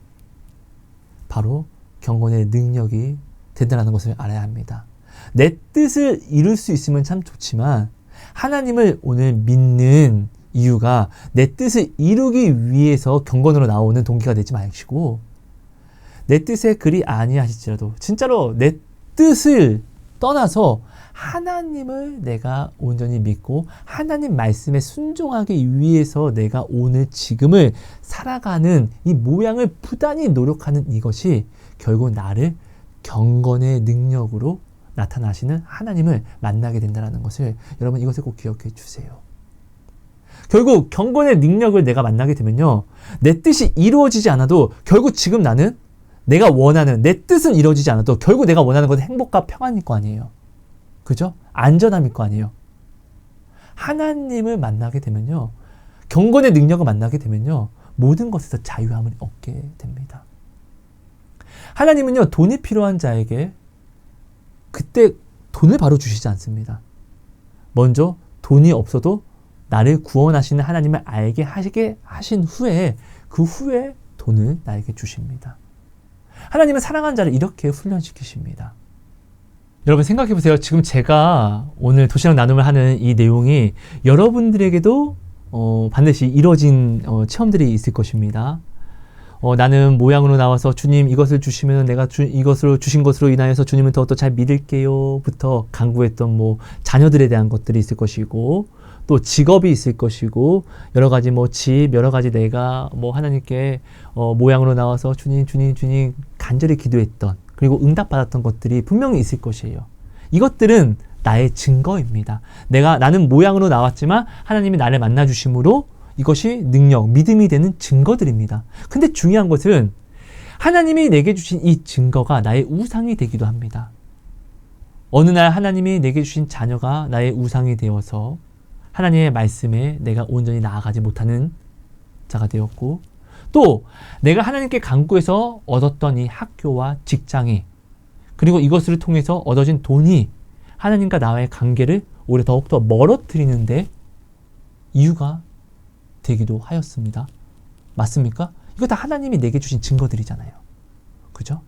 바로 경건의 능력이 된다는 것을 알아야 합니다. 내 뜻을 이룰 수 있으면 참 좋지만 하나님을 오늘 믿는 이유가 내 뜻을 이루기 위해서 경건으로 나오는 동기가 되지 마시고 내 뜻에 그리 아니하실지라도 진짜로 내 뜻을 떠나서 하나님을 내가 온전히 믿고 하나님 말씀에 순종하기 위해서 내가 오늘 지금을 살아가는 이 모양을 부단히 노력하는 이것이 결국 나를 경건의 능력으로 나타나시는 하나님을 만나게 된다는 것을 여러분 이것을 꼭 기억해 주세요. 결국 경건의 능력을 내가 만나게 되면요 내 뜻이 이루어지지 않아도 결국 지금 나는 내가 원하는 내 뜻은 이루어지지 않아도 결국 내가 원하는 것은 행복과 평안일 거 아니에요. 그죠? 안전함일 거 아니에요. 하나님을 만나게 되면요 경건의 능력을 만나게 되면요 모든 것에서 자유함을 얻게 됩니다. 하나님은요 돈이 필요한 자에게 그때 돈을 바로 주시지 않습니다. 먼저 돈이 없어도 나를 구원하시는 하나님을 알게 하시게 하신 후에 그 후에 돈을 나에게 주십니다. 하나님은 사랑하는 자를 이렇게 훈련시키십니다. 여러분 생각해 보세요. 지금 제가 오늘 도시락 나눔을 하는 이 내용이 여러분들에게도 반드시 이루어진 체험들이 있을 것입니다. 나는 모양으로 나와서 주님 이것을 주시면 내가 이것으로 주신 것으로 인하여서 주님을 더욱더 잘 믿을게요 부터 간구했던 자녀들에 대한 것들이 있을 것이고 또 직업이 있을 것이고 여러 가지 뭐 집, 여러 가지 내가 뭐 하나님께 모양으로 나와서 주님, 주님, 주님 간절히 기도했던 그리고 응답받았던 것들이 분명히 있을 것이에요. 이것들은 나의 증거입니다. 나는 모양으로 나왔지만 하나님이 나를 만나 주심으로 이것이 능력, 믿음이 되는 증거들입니다. 근데 중요한 것은 하나님이 내게 주신 이 증거가 나의 우상이 되기도 합니다. 어느 날 하나님이 내게 주신 자녀가 나의 우상이 되어서 하나님의 말씀에 내가 온전히 나아가지 못하는 자가 되었고, 또 내가 하나님께 간구해서 얻었던 이 학교와 직장이, 그리고 이것을 통해서 얻어진 돈이 하나님과 나와의 관계를 오히려 더욱더 멀어뜨리는데 이유가 되기도 하였습니다. 맞습니까? 이거 다 하나님이 내게 주신 증거들이잖아요. 그죠?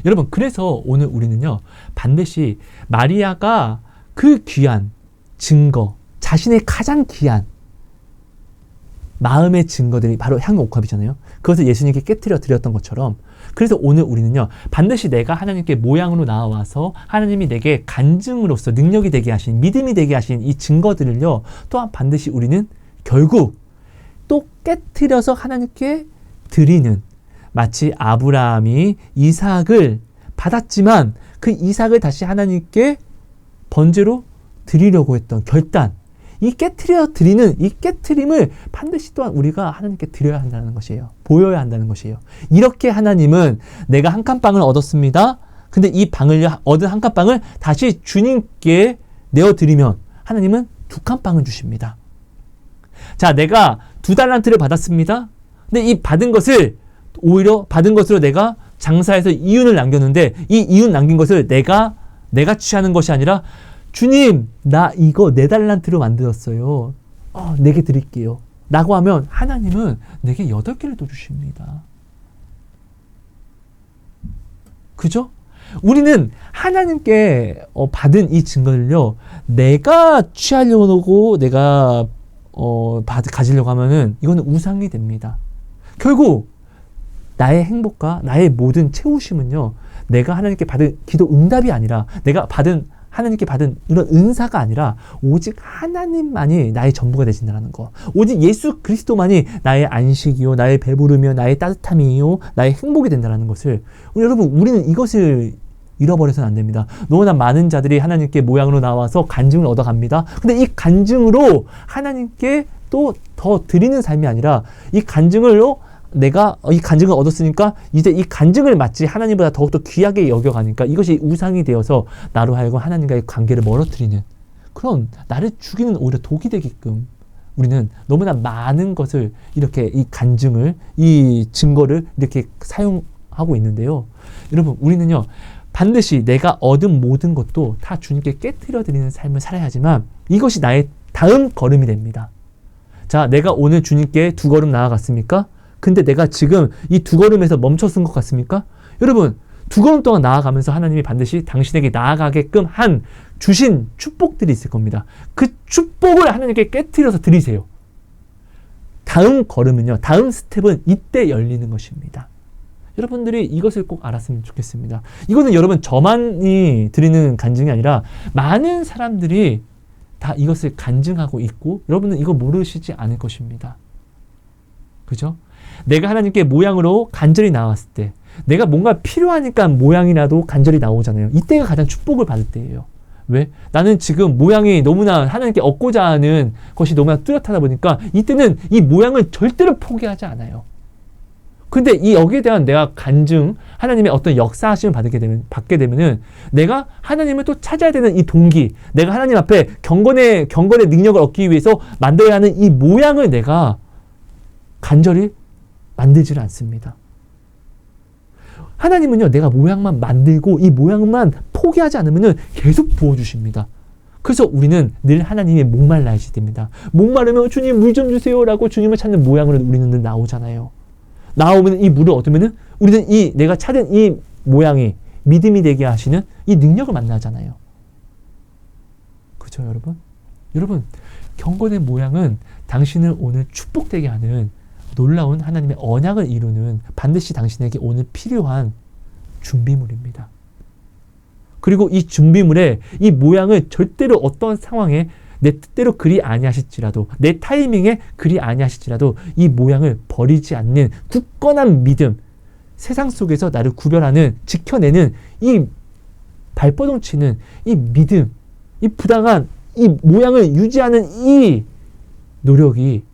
여러분, 그래서 오늘 우리는요, 반드시 마리아가 그 귀한 증거, 자신의 가장 귀한 마음의 증거들이 바로 향옥합이잖아요. 그것을 예수님께 깨뜨려 드렸던 것처럼, 그래서 오늘 우리는요, 반드시 내가 하나님께 모양으로 나와서 하나님이 내게 간증으로서 능력이 되게 하신, 믿음이 되게 하신 이 증거들을요, 또한 반드시 우리는 결국 또 깨뜨려서 하나님께 드리는, 마치 아브라함이 이삭을 받았지만 그 이삭을 다시 하나님께 번제로 드리려고 했던 결단, 이 깨트려 드리는 이 깨트림을 반드시 또한 우리가 하나님께 드려야 한다는 것이에요. 보여야 한다는 것이에요. 이렇게 하나님은 내가 한 칸빵을 얻었습니다. 근데 이 얻은 한 칸빵을 다시 주님께 내어드리면 하나님은 두 칸빵을 주십니다. 자, 내가 2달란트를 받았습니다. 근데 이 받은 것을 오히려 받은 것으로 내가 장사해서 이윤을 남겼는데, 이 이윤 남긴 것을 내가 취하는 것이 아니라, 주님, 나 이거 4달란트로 만들었어요. 내게 드릴게요. 라고 하면 하나님은 내게 8개를 더 주십니다. 그죠? 우리는 하나님께 받은 이 증거를요, 내가 취하려고 하고 내가 가지려고 하면은 이거는 우상이 됩니다. 결국 나의 행복과 나의 모든 채우심은요, 내가 하나님께 받은 기도 응답이 아니라, 내가 하나님께 받은 이런 은사가 아니라 오직 하나님만이 나의 전부가 되신다는 거, 오직 예수 그리스도만이 나의 안식이요, 나의 배부르며 나의 따뜻함이요, 나의 행복이 된다는 것을, 여러분, 우리는 이것을 잃어버려서는 안 됩니다. 너무나 많은 자들이 하나님께 모양으로 나와서 간증을 얻어갑니다. 근데 이 간증으로 하나님께 또 더 드리는 삶이 아니라, 이 간증으로 내가 이 간증을 얻었으니까 이제 이 간증을 마치 하나님보다 더욱더 귀하게 여겨가니까 이것이 우상이 되어서 나로 하여금 하나님과의 관계를 멀어뜨리는, 그런 나를 죽이는 오히려 독이 되게끔 우리는 너무나 많은 것을 이렇게 이 간증을, 이 증거를 이렇게 사용하고 있는데요. 여러분, 우리는요, 반드시 내가 얻은 모든 것도 다 주님께 깨뜨려 드리는 삶을 살아야 하지만 이것이 나의 다음 걸음이 됩니다. 자, 내가 오늘 주님께 2걸음 나아갔습니까? 근데 내가 지금 이 2걸음에서 멈춰선 것 같습니까? 여러분, 2걸음 동안 나아가면서 하나님이 반드시 당신에게 나아가게끔 주신 축복들이 있을 겁니다. 그 축복을 하나님께 깨트려서 드리세요. 다음 걸음은요, 다음 스텝은 이때 열리는 것입니다. 여러분들이 이것을 꼭 알았으면 좋겠습니다. 이거는 여러분 저만이 드리는 간증이 아니라 많은 사람들이 다 이것을 간증하고 있고, 여러분은 이거 모르시지 않을 것입니다. 그죠? 내가 하나님께 모양으로 간절히 나왔을 때, 내가 뭔가 필요하니까 모양이라도 간절히 나오잖아요. 이때가 가장 축복을 받을 때예요. 왜? 나는 지금 모양이 너무나 하나님께 얻고자 하는 것이 너무나 뚜렷하다 보니까 이때는 이 모양을 절대로 포기하지 않아요. 근데 여기에 대한 내가 간증, 하나님의 어떤 역사하심을 받게 되면은 내가 하나님을 또 찾아야 되는 이 동기, 내가 하나님 앞에 경건의 능력을 얻기 위해서 만들어야 하는 이 모양을 내가 간절히 만들지를 않습니다. 하나님은요, 내가 모양만 만들고 이 모양만 포기하지 않으면은 계속 부어주십니다. 그래서 우리는 늘 하나님의 목말라야 됩니다. 목마르면 주님 물 좀 주세요라고 주님을 찾는 모양으로 우리는 늘 나오잖아요. 나오면 이 물을 얻으면은 우리는 내가 찾은 이 모양이 믿음이 되게 하시는 이 능력을 만나잖아요. 그렇죠, 여러분? 여러분, 경건의 모양은 당신을 오늘 축복되게 하는 놀라운 하나님의 언약을 이루는, 반드시 당신에게 오늘 필요한 준비물입니다. 그리고 이 준비물에 이 모양을 절대로 어떤 상황에 내 뜻대로 그리 아니하실지라도, 내 타이밍에 그리 아니하실지라도 이 모양을 버리지 않는 굳건한 믿음, 세상 속에서 나를 구별하는, 지켜내는 이 발버둥치는 이 믿음, 이 부당한 이 모양을 유지하는 이 노력이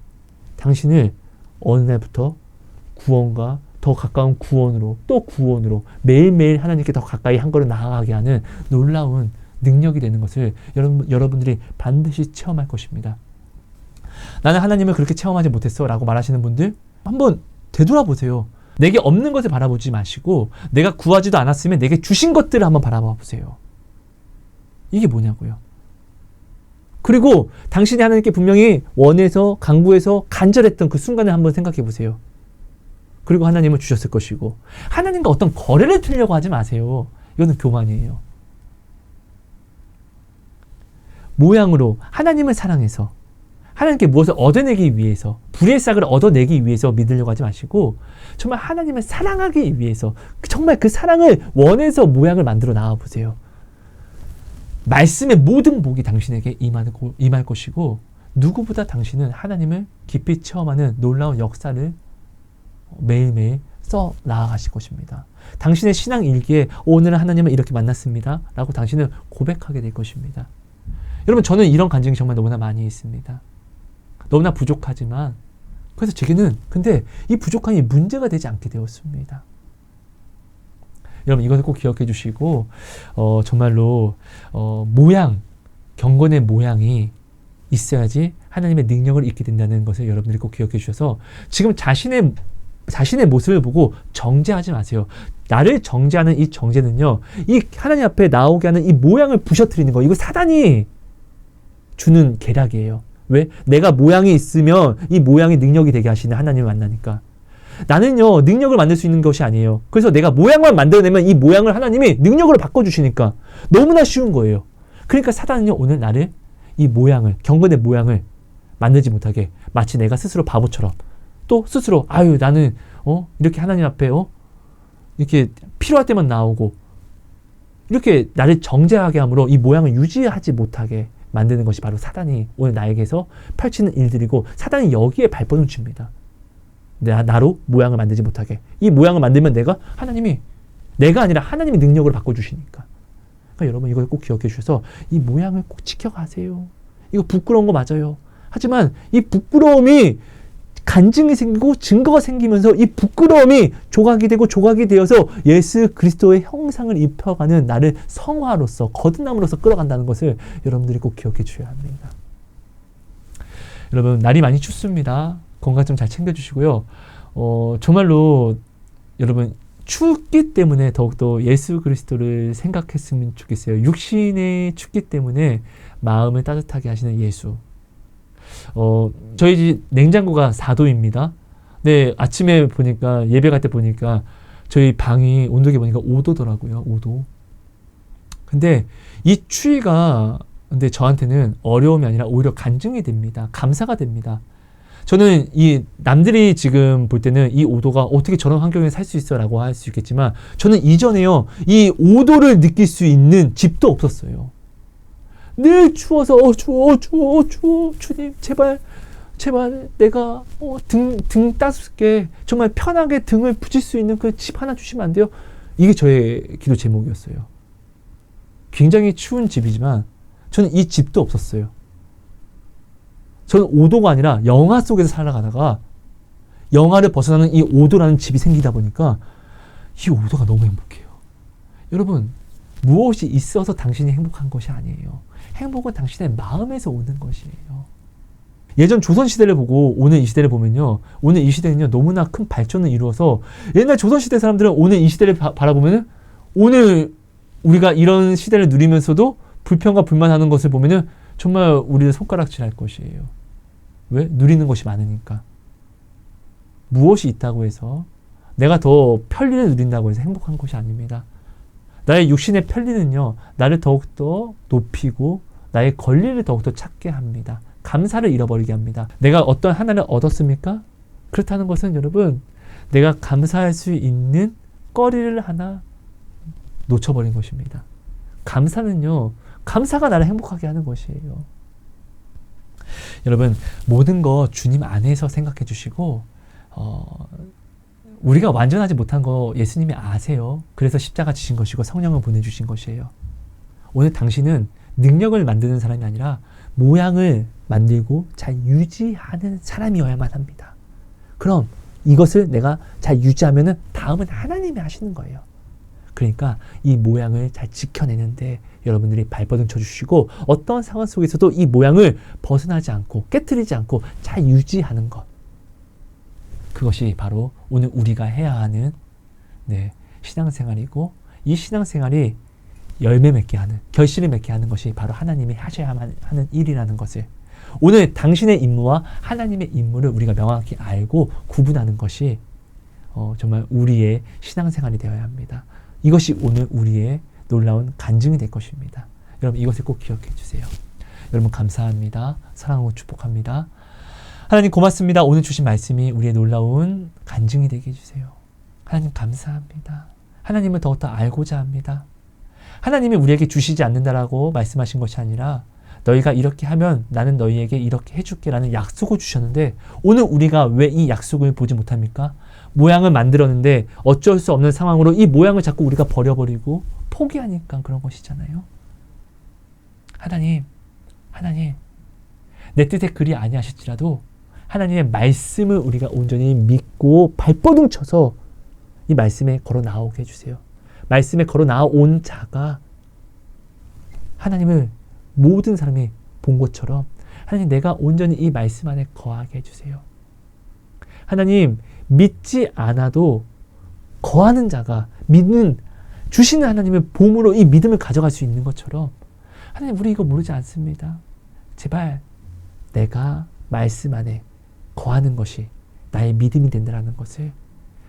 당신을 어느 날부터 구원과 더 가까운 구원으로, 또 구원으로 매일매일 하나님께 더 가까이 한 걸음 나아가게 하는 놀라운 능력이 되는 것을 여러분들이 반드시 체험할 것입니다. 나는 하나님을 그렇게 체험하지 못했어 라고 말하시는 분들, 한번 되돌아보세요. 내게 없는 것을 바라보지 마시고 내가 구하지도 않았으면 내게 주신 것들을 한번 바라봐 보세요. 이게 뭐냐고요. 그리고 당신이 하나님께 분명히 원해서, 간구해서, 간절했던 그 순간을 한번 생각해 보세요. 그리고 하나님은 주셨을 것이고, 하나님과 어떤 거래를 틀려고 하지 마세요. 이거는 교만이에요. 모양으로 하나님을 사랑해서, 하나님께 무엇을 얻어내기 위해서, 불의 싹을 얻어내기 위해서 믿으려고 하지 마시고, 정말 하나님을 사랑하기 위해서, 정말 그 사랑을 원해서 모양을 만들어 나와 보세요. 말씀의 모든 복이 당신에게 임할 것이고, 누구보다 당신은 하나님을 깊이 체험하는 놀라운 역사를 매일매일 써 나아가실 것입니다. 당신의 신앙 일기에 오늘은 하나님을 이렇게 만났습니다 라고 당신은 고백하게 될 것입니다. 여러분, 저는 이런 간증이 정말 너무나 많이 있습니다. 너무나 부족하지만, 그래서 제게는 근데 이 부족함이 문제가 되지 않게 되었습니다. 여러분, 이것을 꼭 기억해 주시고, 정말로 모양, 경건의 모양이 있어야지 하나님의 능력을 잊게 된다는 것을 여러분들이 꼭 기억해 주셔서, 지금 자신의 모습을 보고 정죄하지 마세요. 나를 정죄하는 이 정죄는요, 이 하나님 앞에 나오게 하는 이 모양을 부셔뜨리는 거, 이거 사단이 주는 계략이에요. 왜? 내가 모양이 있으면 이 모양이 능력이 되게 하시는 하나님을 만나니까. 나는요, 능력을 만들 수 있는 것이 아니에요. 그래서 내가 모양만 만들어내면 이 모양을 하나님이 능력으로 바꿔주시니까 너무나 쉬운 거예요. 그러니까 사단은요, 오늘 나를, 이 모양을, 경건의 모양을 만들지 못하게, 마치 내가 스스로 바보처럼, 또 스스로 나는 이렇게 하나님 앞에 이렇게 필요할 때만 나오고, 이렇게 나를 정죄하게 함으로 이 모양을 유지하지 못하게 만드는 것이 바로 사단이 오늘 나에게서 펼치는 일들이고, 사단이 여기에 발버둥 칩니다. 나로 모양을 만들지 못하게. 이 모양을 만들면 하나님이, 내가 아니라 하나님이 능력을 바꿔주시니까. 그러니까 여러분, 이걸 꼭 기억해 주셔서 이 모양을 꼭 지켜가세요. 이거 부끄러운 거 맞아요. 하지만 이 부끄러움이 간증이 생기고 증거가 생기면서 이 부끄러움이 조각이 되고 조각이 되어서 예수 그리스도의 형상을 입혀가는 나를 성화로서, 거듭남으로서 끌어간다는 것을 여러분들이 꼭 기억해 주셔야 합니다. 여러분, 날이 많이 춥습니다. 건강 좀 잘 챙겨주시고요. 정말로 여러분, 춥기 때문에 더욱더 예수 그리스도를 생각했으면 좋겠어요. 육신의 춥기 때문에 마음을 따뜻하게 하시는 예수. 저희 집 냉장고가 4도입니다. 네, 아침에 보니까, 예배 갈 때 보니까 저희 방이 온도계 보니까 5도더라고요. 5도. 근데 이 추위가 근데 저한테는 어려움이 아니라 오히려 간증이 됩니다. 감사가 됩니다. 저는 이 남들이 지금 볼 때는 이 5도가 어떻게 저런 환경에 살 수 있어 라고 할 수 있겠지만, 저는 이전에요, 이 5도를 느낄 수 있는 집도 없었어요. 늘 추워서 추워 주님 제발 내가 등 따숩게 정말 편하게 등을 붙일 수 있는 그 집 하나 주시면 안 돼요? 이게 저의 기도 제목이었어요. 굉장히 추운 집이지만 저는 이 집도 없었어요. 저는 5도가 아니라 영화 속에서 살아가다가 영화를 벗어나는 이 5도라는 집이 생기다 보니까 이 5도가 너무 행복해요. 여러분, 무엇이 있어서 당신이 행복한 것이 아니에요. 행복은 당신의 마음에서 오는 것이에요. 예전 조선시대를 보고 오늘 이 시대를 보면요, 오늘 이 시대는요, 너무나 큰 발전을 이루어서, 옛날 조선시대 사람들은 오늘 이 시대를 바라보면은, 오늘 우리가 이런 시대를 누리면서도 불평과 불만하는 것을 보면은 정말 우리를 손가락질할 것이에요. 왜? 누리는 것이 많으니까. 무엇이 있다고 해서 내가 더 편리를 누린다고 해서 행복한 것이 아닙니다. 나의 육신의 편리는요, 나를 더욱더 높이고 나의 권리를 더욱더 찾게 합니다. 감사를 잃어버리게 합니다. 내가 어떤 하나를 얻었습니까? 그렇다는 것은 여러분, 내가 감사할 수 있는 거리를 하나 놓쳐버린 것입니다. 감사는요, 감사가 나를 행복하게 하는 것이에요. 여러분, 모든 거 주님 안에서 생각해 주시고 우리가 완전하지 못한 거 예수님이 아세요. 그래서 십자가 지신 것이고 성령을 보내주신 것이에요. 오늘 당신은 능력을 만드는 사람이 아니라 모양을 만들고 잘 유지하는 사람이어야만 합니다. 그럼 이것을 내가 잘 유지하면은 다음은 하나님이 하시는 거예요. 그러니까 이 모양을 잘 지켜내는데 여러분들이 발버둥 쳐주시고 어떤 상황 속에서도 이 모양을 벗어나지 않고 깨트리지 않고 잘 유지하는 것. 그것이 바로 오늘 우리가 해야 하는 신앙생활이고, 이 신앙생활이 열매 맺게 하는, 결실을 맺게 하는 것이 바로 하나님이 하셔야만 하는 일이라는 것을, 오늘 당신의 임무와 하나님의 임무를 우리가 명확히 알고 구분하는 것이 정말 우리의 신앙생활이 되어야 합니다. 이것이 오늘 우리의 놀라운 간증이 될 것입니다. 여러분, 이것을 꼭 기억해 주세요. 여러분, 감사합니다. 사랑하고 축복합니다. 하나님 고맙습니다. 오늘 주신 말씀이 우리의 놀라운 간증이 되게 해주세요. 하나님 감사합니다. 하나님을 더욱더 알고자 합니다. 하나님이 우리에게 주시지 않는다라고 말씀하신 것이 아니라 너희가 이렇게 하면 나는 너희에게 이렇게 해줄게 라는 약속을 주셨는데, 오늘 우리가 왜 이 약속을 보지 못합니까? 모양을 만들었는데 어쩔 수 없는 상황으로 이 모양을 자꾸 우리가 버려버리고 포기하니까 그런 것이잖아요. 하나님 내 뜻에 그리 아니하실지라도 하나님의 말씀을 우리가 온전히 믿고 발버둥 쳐서 이 말씀에 걸어 나오게 해주세요. 말씀에 걸어 나온 자가 하나님을 모든 사람이 본 것처럼 하나님, 내가 온전히 이 말씀 안에 거하게 해주세요. 하나님, 믿지 않아도 거하는 자가 주시는 하나님의 보물로 이 믿음을 가져갈 수 있는 것처럼, 하나님, 우리 이거 모르지 않습니다. 제발 내가 말씀 안에 거하는 것이 나의 믿음이 된다는 것을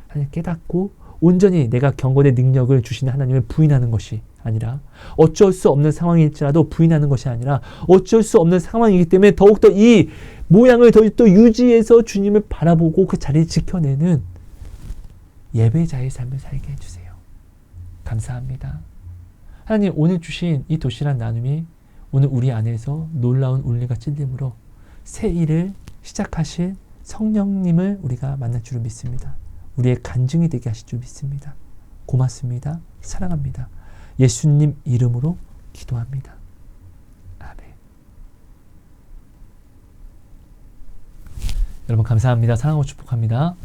하나님 깨닫고 온전히 내가 경건의 능력을 주시는 하나님을 부인하는 것이 아니라, 어쩔 수 없는 상황일지라도 부인하는 것이 아니라 어쩔 수 없는 상황이기 때문에 더욱더 이 모양을 더욱더 유지해서 주님을 바라보고 그 자리를 지켜내는 예배자의 삶을 살게 해주세요. 감사합니다. 하나님, 오늘 주신 이 도시락 나눔이 오늘 우리 안에서 놀라운 울림과 찔림으로 새 일을 시작하실 성령님을 우리가 만날 줄을 믿습니다. 우리의 간증이 되게 하실 줄 믿습니다. 고맙습니다. 사랑합니다. 예수님 이름으로 기도합니다. 아멘. 여러분 감사합니다. 사랑하고 축복합니다.